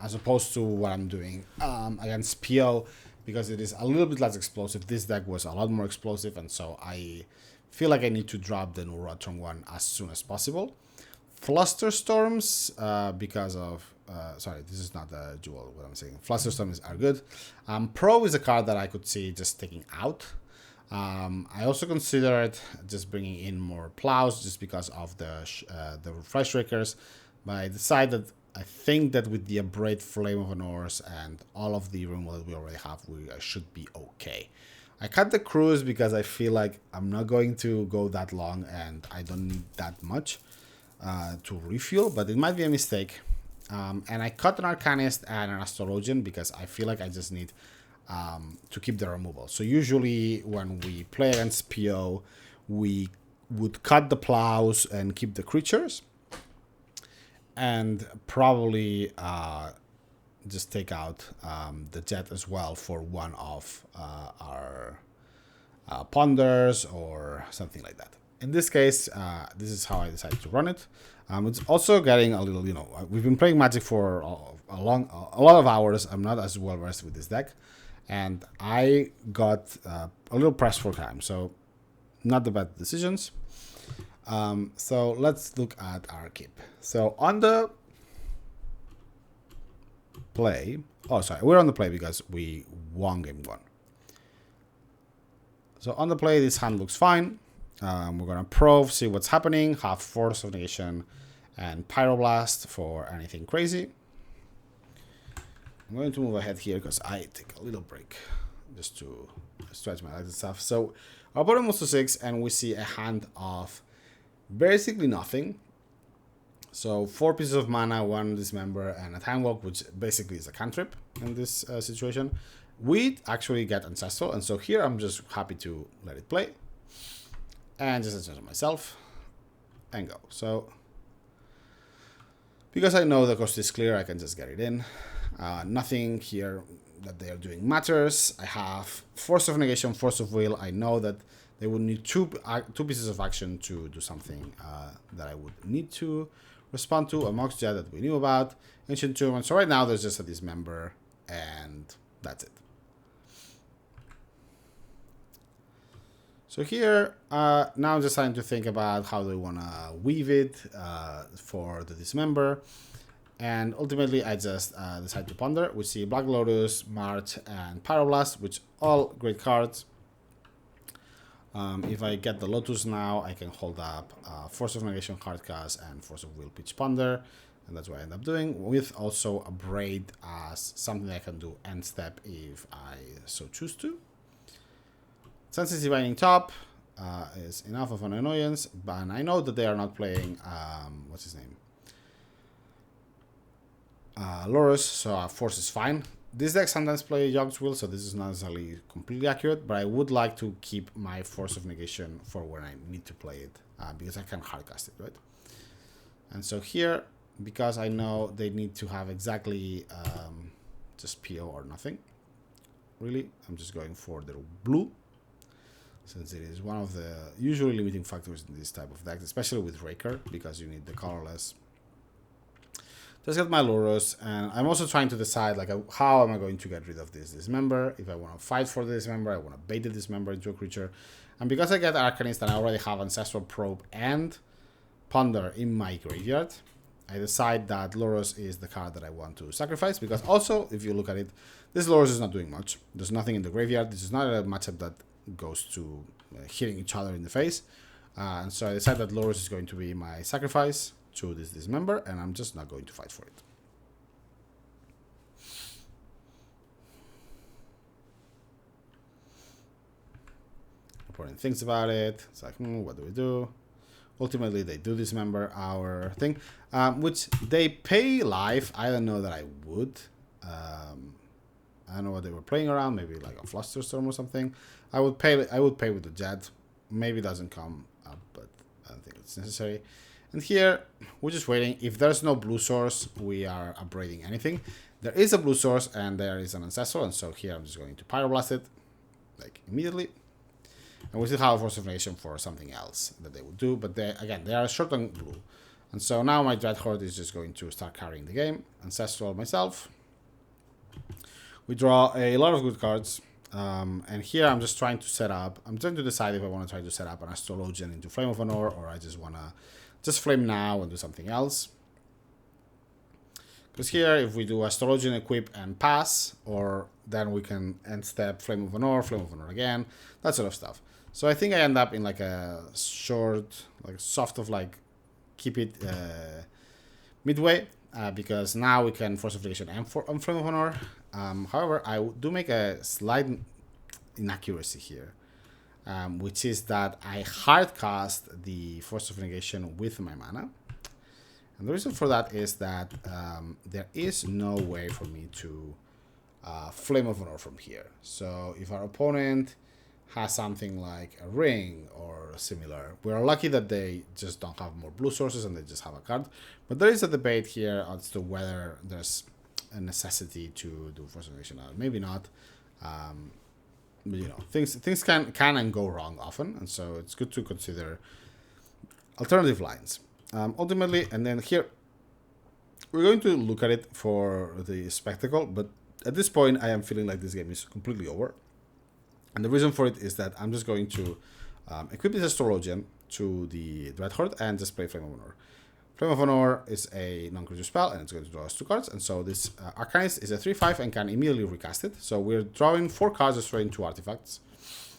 S1: as opposed to what I'm doing against PO, because it is a little bit less explosive. This deck was a lot more explosive, and so I feel like I need to drop the Null Rod turn 1 as soon as possible. Flusterstorms, because of... sorry, this is not the jewel, what I'm saying. Flusterstorms are good. Pro is a card that I could see just taking out. I also considered just bringing in more plows just because of the Fleshrakers, but I decided I think that with the Abrade Flame of Honors and all of the removal that we already have, we should be okay. I cut the cruise because I feel like I'm not going to go that long and I don't need that much to refuel, but it might be a mistake. And I cut an Arcanist and an Astrologian because I feel like I just need to keep the removal. So usually when we play against PO, we would cut the plows and keep the creatures, and probably just take out the Jet as well for one of our Ponders or something like that. In this case, this is how I decided to run it. It's also getting a little, we've been playing Magic for a lot of hours. I'm not as well versed with this deck, and I got a little pressed for time, so not the best decisions. So let's look at our keep. So on the play, we're on the play because we won game 1. So on the play, this hand looks fine. We're gonna probe, see what's happening, have Force of Negation and Pyroblast for anything crazy. I'm going to move ahead here because I take a little break just to stretch my legs and stuff. So our bottom moves to 6, and we see a hand of basically nothing. So 4 pieces of mana, 1 Dismember, and a Time Walk, which basically is a cantrip in this situation. We actually get Ancestral, and so here I'm just happy to let it play and just adjust myself and go. So because I know the coast is clear, I can just get it in. Nothing here that they are doing matters. I have Force of Negation, Force of Will. I know that they would need two pieces of action to do something that I would need to respond to. A Mox Jet that we knew about, Ancient Tomb, and so right now there's just a Dismember, and that's it. So here, now I'm just trying to think about how do I want to weave it for the Dismember. And ultimately, I just decide to ponder. We see Black Lotus, March, and Pyroblast, which all great cards. If I get the Lotus now, I can hold up Force of Negation, Hardcast, and Force of Will, Pitch Ponder. And that's what I end up doing, with also a Braid as something I can do end step if I so choose to. Sensei's Divining top is enough of an annoyance, but I know that they are not playing, what's his name? Lurrus, so Force is fine. This deck sometimes play Yog's Will, so this is not necessarily completely accurate, but I would like to keep my Force of Negation for when I need to play it, because I can hardcast it, right? And so here, because I know they need to have exactly just PO or nothing, really, I'm just going for the blue, since it is one of the usually limiting factors in this type of deck, especially with Raker, because you need the colorless Just got my Lurrus, and I'm also trying to decide like how am I going to get rid of this dismember. If I want to fight for the dismember, I want to bait the dismember into a creature. And because I get Arcanist and I already have Ancestral Probe and Ponder in my graveyard, I decide that Lurrus is the card that I want to sacrifice, because also, if you look at it, this Lurrus is not doing much. There's nothing in the graveyard. This is not a matchup that goes to hitting each other in the face. And so I decide that Lurrus is going to be my sacrifice to this dismember, and I'm just not going to fight for it. Opponent thinks about it. It's like, what do we do? Ultimately, they do dismember our thing, which they pay life. I don't know that I would. I don't know what they were playing around. Maybe like a Flusterstorm or something. I would pay with the Jet. Maybe it doesn't come up, but I don't think it's necessary. And here, we're just waiting. If there's no blue source, we are upgrading anything. There is a blue source, and there is an Ancestral, and so here I'm just going to Pyroblast it, like, immediately. And we still have a Force of Negation for something else that they would do, but they are short on blue. And so now my Dreadhorde is just going to start carrying the game. Ancestral myself. We draw a lot of good cards. And here I'm just trying to set up. I'm trying to decide if I want to try to set up an Astrologian into Flame of Honor, or I just want to just flame now and do something else. Because here, if we do Astrologian equip and pass, or then we can end step Flame of Honor again, that sort of stuff. So I think I end up in like a short, like soft of like keep it midway, because now we can Force of Negation and Flame of Honor. However, I do make a slight inaccuracy here, which is that I hard cast the Force of Negation with my mana. And the reason for that is that there is no way for me to Flame of Honor from here. So if our opponent has something like a ring or similar, we're lucky that they just don't have more blue sources and they just have a card. But there is a debate here as to whether there's a necessity to do Force of Negation. Maybe not. But, you know, things can and go wrong often, and so it's good to consider alternative lines. Ultimately, and then here, we're going to look at it for the spectacle, but at this point, I am feeling like this game is completely over. And the reason for it is that I'm just going to equip this Astrologian to the Dreadhorde and just play Flame of Honor. Flame of Honor is a non-creature spell, and it's going to draw us 2 cards. And so this Arcanist is a 3/5 and can immediately recast it. So we're drawing 4 cards, destroying 2 artifacts,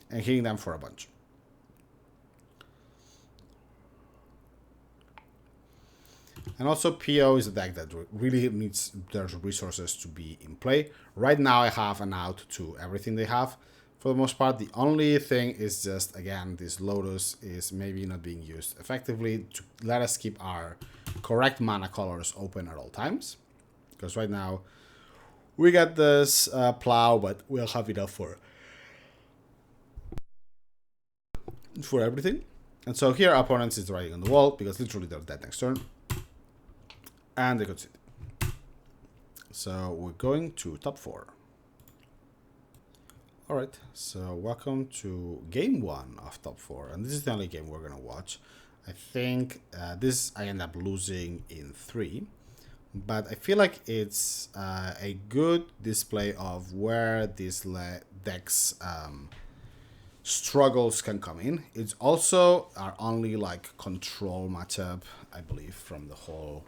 S1: and hitting them for a bunch. And also PO is a deck that really needs their resources to be in play. Right now I have an out to everything they have. For the most part, the only thing is just, again, this Lotus is maybe not being used effectively to let us keep our correct mana colors open at all times. Because right now, we got this Plow, but we'll have enough for everything. And so here, our opponents is writing on the wall, because literally they're dead next turn. And they got it. So we're going to top 4. Alright, so welcome to game 1 of top 4, and this is the only game we're gonna watch. I think this I end up losing in 3, but I feel like it's a good display of where this deck's struggles can come in. It's also our only like control matchup, I believe, from the whole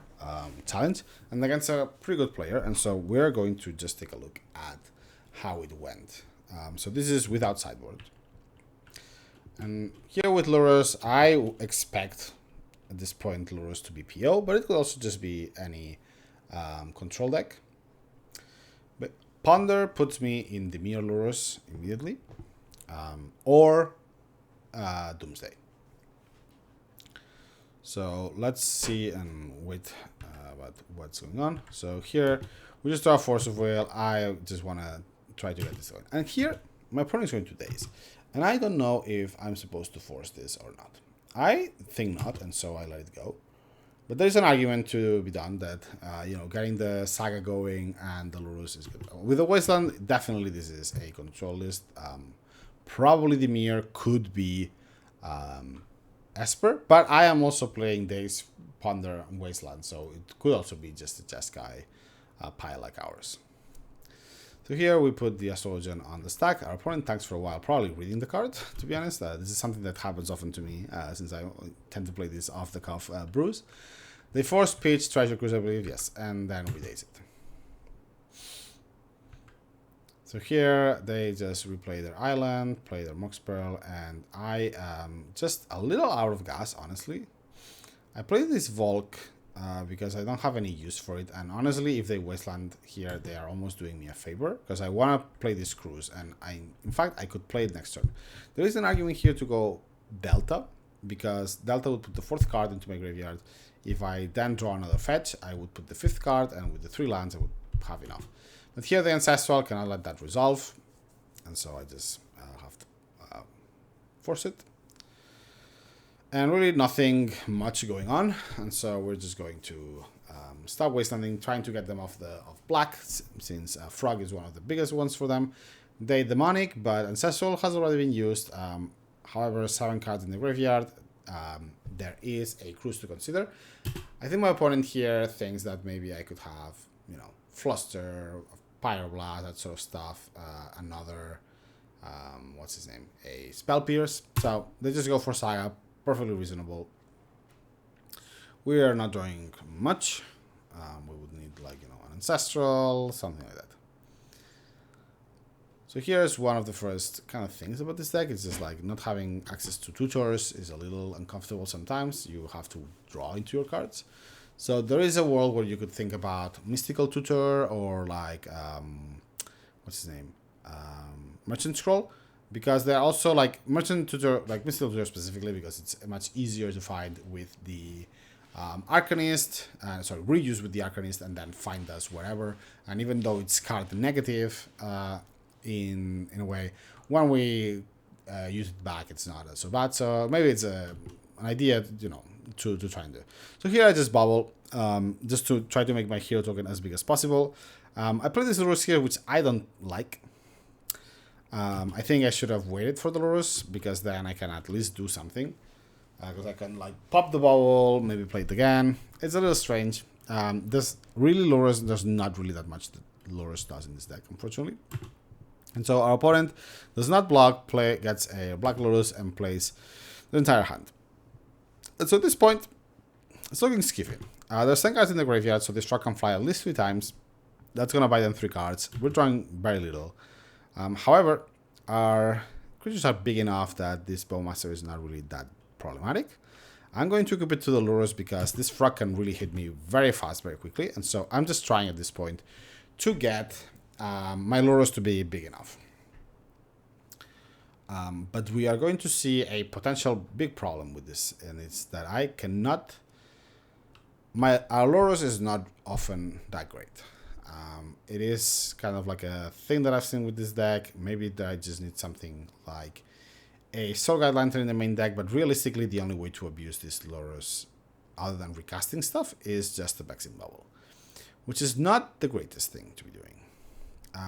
S1: challenge, and against a pretty good player, and so we're going to just take a look at how it went. So this is without sideboard. And here with Lurrus, I expect at this point Lurrus to be PO, but it could also just be any control deck. But Ponder puts me in Dimir Lurrus immediately, or Doomsday. So let's see and wait about what's going on. So here we just draw Force of Will. I just want to try to get this going. And here, my opponent is going to Daze. And I don't know if I'm supposed to force this or not. I think not, and so I let it go. But there's an argument to be done that, you know, getting the Saga going and the Lurrus is good. With the Wasteland, definitely this is a control list. Probably Dimir could be Esper, but I am also playing Daze Ponder and Wasteland, so it could also be just a Jeskai pile like ours. So here we put the Astrologian on the stack. Our opponent tanks for a while, probably reading the card, to be honest. This is something that happens often to me, since I tend to play this off-the-cuff brews. They force pitch, Treasure Cruise, I believe, yes, and then we daze it. So here they just replay their island, play their Mox Pearl, and I am just a little out of gas, honestly. I played this Volk because I don't have any use for it, and honestly, if they Wasteland here, they are almost doing me a favor, because I want to play this Cruise, and in fact, I could play it next turn. There is an argument here to go Delta, because Delta would put the 4th card into my graveyard. If I then draw another fetch, I would put the 5th card, and with the 3 lands, I would have enough. But here the Ancestral cannot let that resolve, and so I just have to force it. And really nothing much going on, and so we're just going to stop wastelanding, trying to get them off black, since Frog is one of the biggest ones for them. They Demonic, but Ancestral has already been used. However, 7 cards in the graveyard. There is a Cruise to consider. I think my opponent here thinks that maybe I could have, you know, Fluster, Pyroblast, that sort of stuff. Another, what's his name? A Spell Pierce. So they just go for Saga. Perfectly reasonable. We are not drawing much. We would need, like, you know, an Ancestral, something like that. So here's one of the first kind of things about this deck. It's just like not having access to tutors is a little uncomfortable sometimes. You have to draw into your cards. So there is a world where you could think about Mystical Tutor or like, what's his name? Merchant Scroll. Because they're also like Merchant Tutor, like Mystical Tutor specifically, because it's much easier to find with the Arcanist, reuse with the Arcanist and then find us wherever. And even though it's card negative in a way, when we use it back, it's not so bad. So maybe it's an idea, you know, to try and do. So here I just bubble, just to try to make my hero token as big as possible. I play this Lurrus here, which I don't like. I think I should have waited for the Lurrus, because then I can at least do something. Because I can like pop the bubble, maybe play it again. It's a little strange. There's not really that much that Lurrus does in this deck, unfortunately. And so our opponent does not block, gets a black Lurrus and plays the entire hand. And so at this point, it's looking skiffy. There's 10 cards in the graveyard, so this truck can fly at least 3 times. That's going to buy them 3 cards. We're drawing very little. However, our creatures are big enough that this Bowmaster is not really that problematic. I'm going to equip it to the Lurrus because this frog can really hit me very fast, very quickly. And so I'm just trying at this point to get my Lurrus to be big enough. But we are going to see a potential big problem with this, and it's that I cannot... Our Lurrus is not often that great. It is kind of like a thing that I've seen with this deck. Maybe that I just need something like a Soul Guide Lantern in the main deck, but realistically the only way to abuse this Lurrus, other than recasting stuff, is just the Vexing Bubble, which is not the greatest thing to be doing.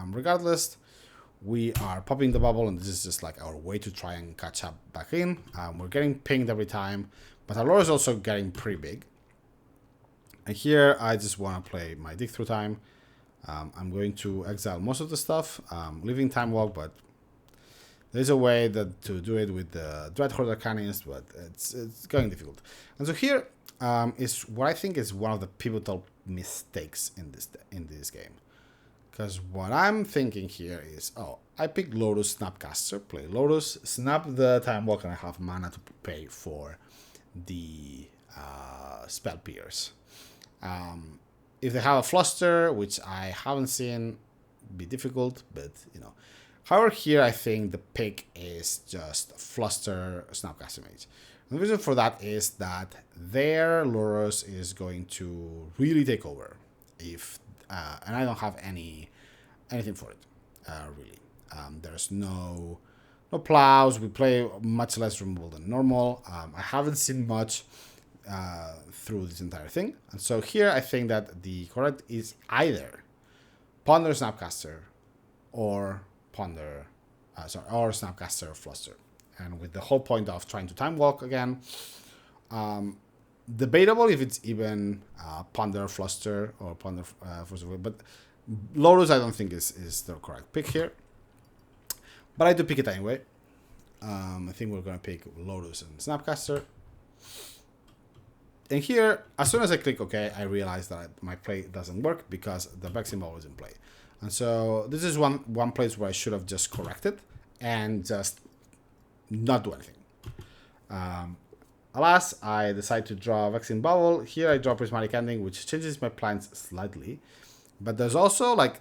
S1: Regardless, we are popping the bubble, and this is just like our way to try and catch up back in. We're getting pinged every time, but our Lurrus is also getting pretty big. And here I just want to play my Dig Through Time. I'm going to exile most of the stuff, leaving Time Walk, but there's a way to do it with the Dreadhorde Arcanist, but it's going difficult. And so here is what I think is one of the pivotal mistakes in this game. Because what I'm thinking here is, I pick Lotus, Snapcaster, play Lotus, snap the Time Walk, and I have mana to pay for the Spell Pierce. If they have a Fluster, which I haven't seen, be difficult, but you know. However, here I think the pick is just Fluster, Snapcaster Mage. And the reason for that is that their Lurrus is going to really take over, and I don't have anything for it, really. There's no plows. We play much less removal than normal. I haven't seen much through this entire thing, and so here I think that the correct is either Ponder, Snapcaster, or or Snapcaster, Fluster. And with the whole point of trying to Time Walk again, Debatable if it's even Ponder Fluster or Ponder but Lurrus I don't think is the correct pick here. But I do pick it anyway. I think we're going to pick Lurrus and Snapcaster. And here, as soon as I click OK, I realize that my play doesn't work because the Vexing Bubble is in play. And so this is one place where I should have just corrected and just not do anything. Alas, I decide to draw Vexing Bubble. Here I draw Prismatic Ending, which changes my plans slightly. But there's also like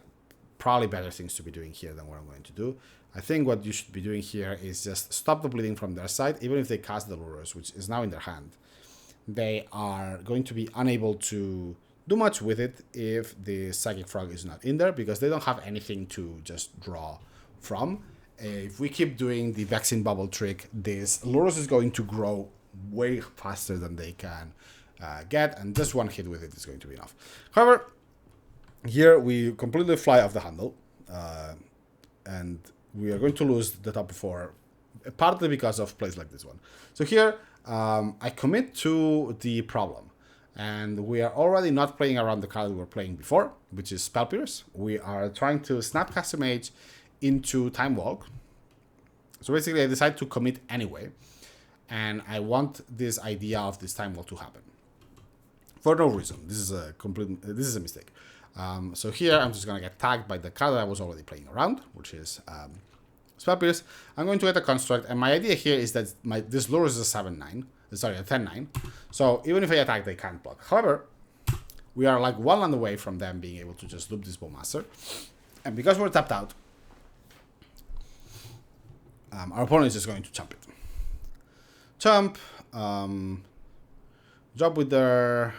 S1: probably better things to be doing here than what I'm going to do. I think what you should be doing here is just stop the bleeding from their side, even if they cast the Lurrus, which is now in their hand. They are going to be unable to do much with it if the Psychic Frog is not in there, because they don't have anything to just draw from. If we keep doing the Vexing Bubble trick, this Lurrus is going to grow way faster than they can get, and just one hit with it is going to be enough. However, here we completely fly off the handle, and we are going to lose the top 4, partly because of plays like this one. So here, I commit to the problem, and we are already not playing around the card we were playing before, which is Spell Pierce. We are trying to Snapcaster Mage into Time Walk. So basically, I decide to commit anyway, and I want this idea of this Time Walk to happen for no reason. This is a mistake. So here I'm just gonna get tagged by the card that I was already playing around, which is Spell Pierce. I'm going to get a construct, and my idea here is that this Lurrus is a 7-9, sorry, a 10-9. So even if I attack, they can't block. However, we are like one land away from them being able to just loop this Bowmaster, and because we're tapped out, our opponent is just going to chump it. Chump, drop with their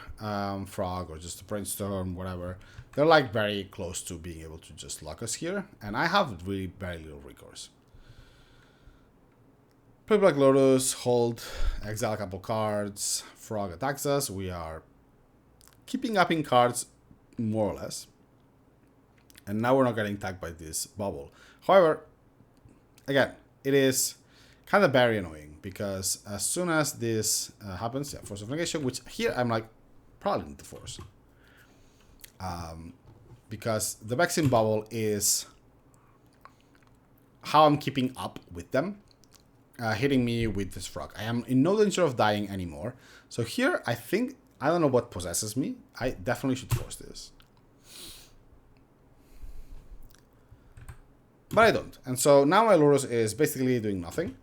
S1: frog or just a brainstorm, whatever. They're like very close to being able to just lock us here, and I have really very little recourse. Play Black Lurrus, hold, exile a couple cards, frog attacks us. We are keeping up in cards more or less, and now we're not getting tagged by this bubble. However, again, it is kind of very annoying because as soon as this happens, yeah, Force of Negation, which here I'm like probably need to force. Because the Vexing Bubble is how I'm keeping up with them, hitting me with this frog. I am in no danger of dying anymore. So here, I think, I don't know what possesses me. I definitely should force this. But I don't. And so now my Lurrus is basically doing nothing.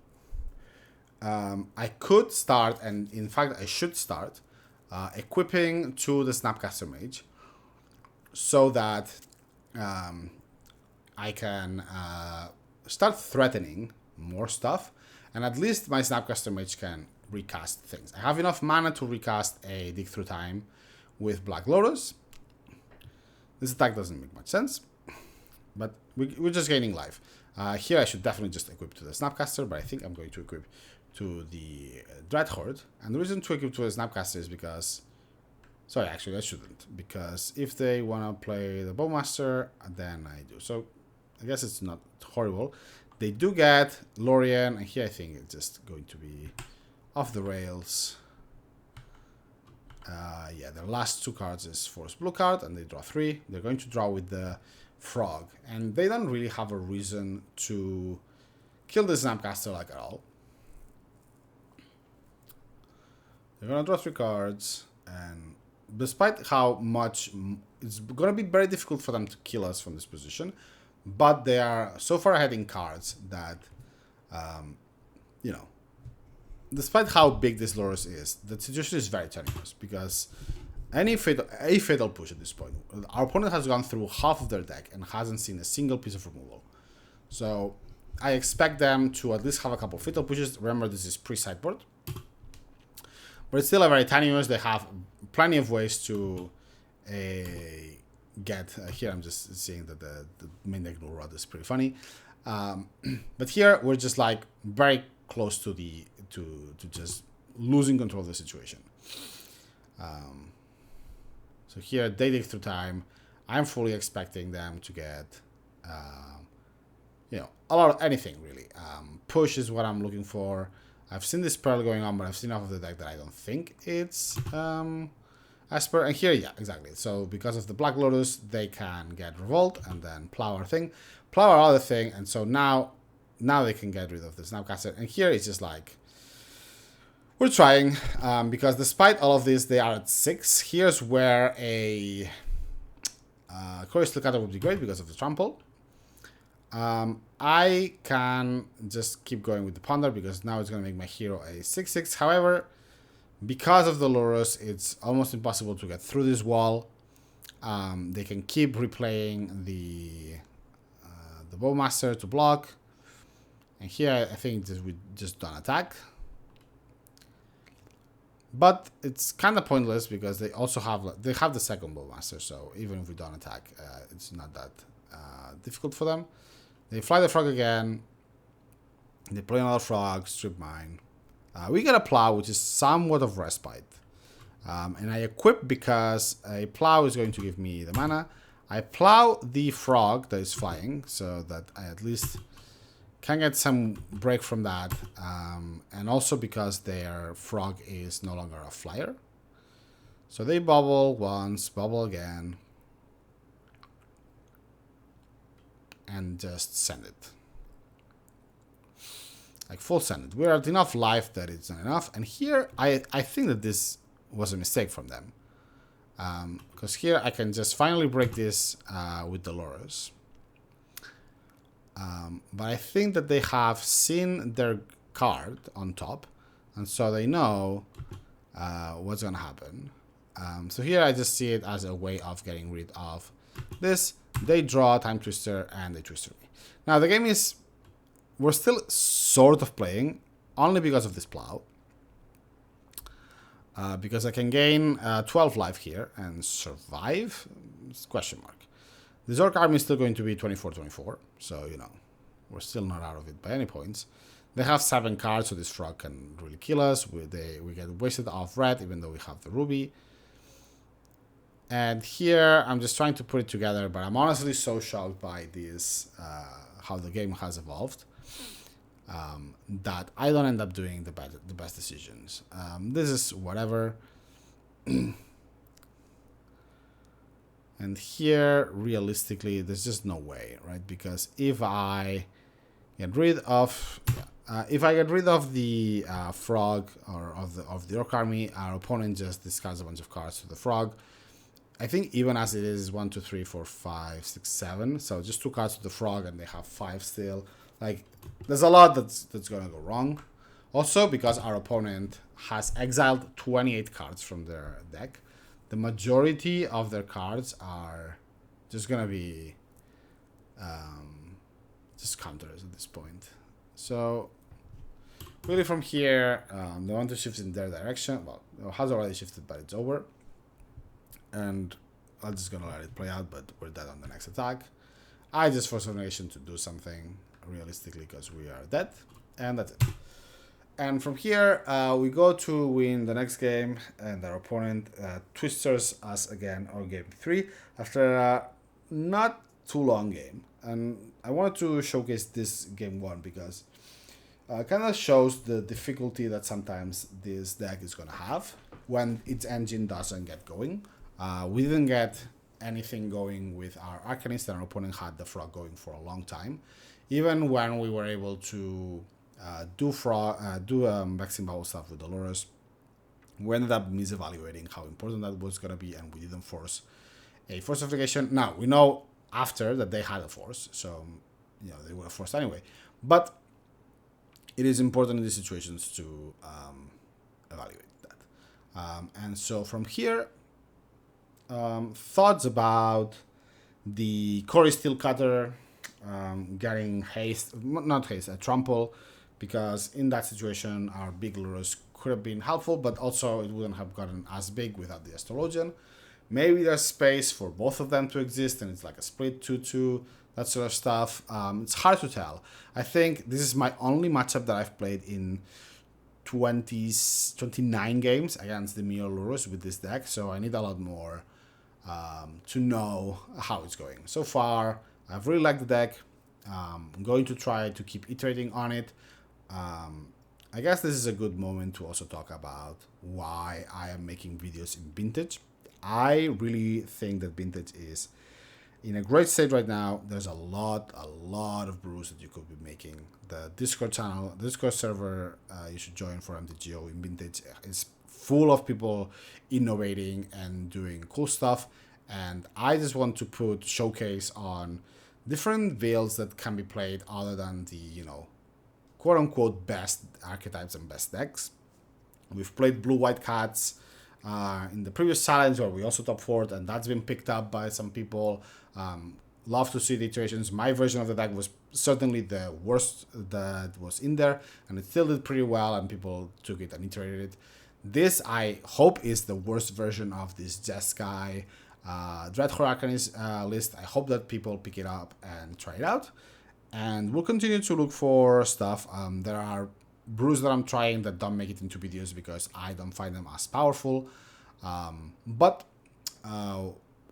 S1: I could start, and in fact I should start, equipping to the Snapcaster Mage, so that I can start threatening more stuff, and at least my Snapcaster Mage can recast things. I have enough mana to recast a Dig Through Time with Black Lurrus. This attack doesn't make much sense, but we're just gaining life. Here I should definitely just equip to the Snapcaster, but I think I'm going to equip to the Dreadhorde. And the reason to equip to the Snapcaster is because... Sorry, actually I shouldn't, because if they want to play the Bowmaster, then I do. So I guess it's not horrible. They do get Lorien, and here I think it's just going to be off the rails. Yeah, their last 2 cards is Force Blue card, and they draw 3. They're going to draw with the Frog, and they don't really have a reason to kill the Snapcaster like at all. They're going to draw 3 cards, and despite how much it's going to be very difficult for them to kill us from this position, but they are so far ahead in cards that, you know, despite how big this Lurrus is, the situation is very tenuous because a fatal push at this point. Our opponent has gone through half of their deck and hasn't seen a single piece of removal. So I expect them to at least have a couple of fatal pushes. Remember, this is pre-sideboard. But it's still a very tenuous. They have plenty of ways to get... here I'm just seeing that the main deck Null Rod is pretty funny. But here we're just like very close to the to just losing control of the situation. So here they dig through time. I'm fully expecting them to get, you know, a lot of anything really. Push is what I'm looking for. I've seen this Pearl going on, but I've seen enough of the deck that I don't think it's as per. And here, yeah, exactly. So because of the Black Lotus, they can get Revolt and then plow our thing, plow our other thing, and so now they can get rid of the Snapcaster. And here it's just like, we're trying, because despite all of this, they are at 6. Here's where a Chorister Cutter would be great because of the trample. I can just keep going with the Ponder because now it's going to make my hero a 6/6. However, because of the Lurrus, it's almost impossible to get through this wall. They can keep replaying the Bowmaster to block. And here I think we just don't attack. But it's kind of pointless because they also have the second Bowmaster, so even if we don't attack, it's not that difficult for them. They fly the frog again. They play another frog, strip mine. We get a plow, which is somewhat of respite. And I equip because a plow is going to give me the mana. I plow the frog that is flying, so that I at least can get some break from that. And also because their frog is no longer a flyer. So they bubble once, bubble again. And just send it. Like full send it. We're at enough life that it's not enough. And here, I think that this was a mistake from them. Because here I can just finally break this with the Lurrus. But I think that they have seen their card on top. And so they know what's going to happen. So here I just see it as a way of getting rid of this. They draw Time Twister and they Twister me. Now the game is... We're still sort of playing, only because of this plow. Because I can gain 12 life here and survive? It's question mark. The Zork army is still going to be 24-24, so, you know, we're still not out of it by any points. They have 7 cards, so this frog can really kill us. We get wasted off red, even though we have the ruby. And here, I'm just trying to put it together, but I'm honestly so shocked by this, how the game has evolved. That I don't end up doing the best decisions. This is whatever. And here, realistically, there's just no way, right? Because if I get rid of, the frog or of the Orc army, our opponent just discards a bunch of cards to the frog. I think even as it is 1, 2, 3, 4, 5, 6, 7. So just 2 cards to the frog, and they have 5 still. Like, there's a lot that's gonna go wrong. Also, because our opponent has exiled 28 cards from their deck, the majority of their cards are just gonna be just counters at this point. So really from here, they want to shift in their direction. Well, it has already shifted, but it's over. And I'm just gonna let it play out, but we're dead on the next attack. I just force a nation to do something realistically because we are dead, and that's it. And from here, we go to win the next game, and our opponent twisters us again on game 3 after a not too long game. And I wanted to showcase this game 1 because it kind of shows the difficulty that sometimes this deck is going to have when its engine doesn't get going. We didn't get anything going with our Arcanist, and our opponent had the frog going for a long time. Even when we were able to do Vexing Bubble stuff with the Lurrus, we ended up misevaluating how important that was going to be, and we didn't force a force application. Now, we know after that they had a force, so you know they would have forced anyway. But it is important in these situations to evaluate that. And so from here, thoughts about the Core Steel Cutter getting a trample, because in that situation our big Lurrus could have been helpful, but also it wouldn't have gotten as big without the Astrologian. Maybe there's space for both of them to exist, and it's like a split 2-2, that sort of stuff. It's hard to tell. I think this is my only matchup that I've played in 29 games against the Dimir Lurrus with this deck, so I need a lot more to know how it's going. So far, I've really liked the deck. I'm going to try to keep iterating on it. I guess this is a good moment to also talk about why I am making videos in Vintage. I really think that Vintage is in a great state right now. There's a lot of brews that you could be making. The Discord channel, Discord server, you should join for MTGO in Vintage is full of people innovating and doing cool stuff. And I just want to put showcase on different veils that can be played other than the, quote unquote best archetypes and best decks. We've played Blue White Cats in the previous challenge where we also top 4'd, and that's been picked up by some people. Love to see the iterations. My version of the deck was certainly the worst that was in there, and it still did pretty well, and people took it and iterated it. This, I hope, is the worst version of this Jeskai Arcanist list. I hope that people pick it up and try it out. And we'll continue to look for stuff. There are brews that I'm trying that don't make it into videos because I don't find them as powerful. But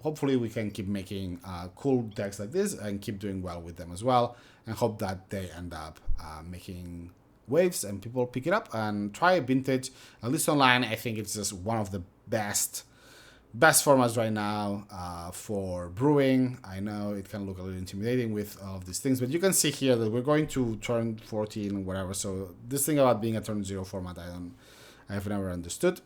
S1: hopefully we can keep making cool decks like this and keep doing well with them as well. And hope that they end up making waves and people pick it up and try Vintage. At least online, I think it's just one of the best formats right now for brewing. I know it can look a little intimidating with all of these things, but you can see here that we're going to turn 14 whatever. So this thing about being a turn 0 format, I've never understood.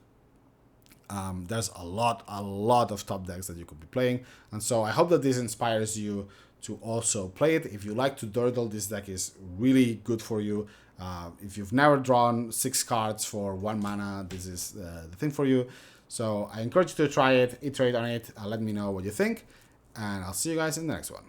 S1: There's a lot of top decks that you could be playing, and so I hope that this inspires you to also play it. If you like to durdle, this deck is really good for you. If you've never drawn 6 cards for 1 mana, this is the thing for you. So I encourage you to try it, iterate on it, let me know what you think, and I'll see you guys in the next one.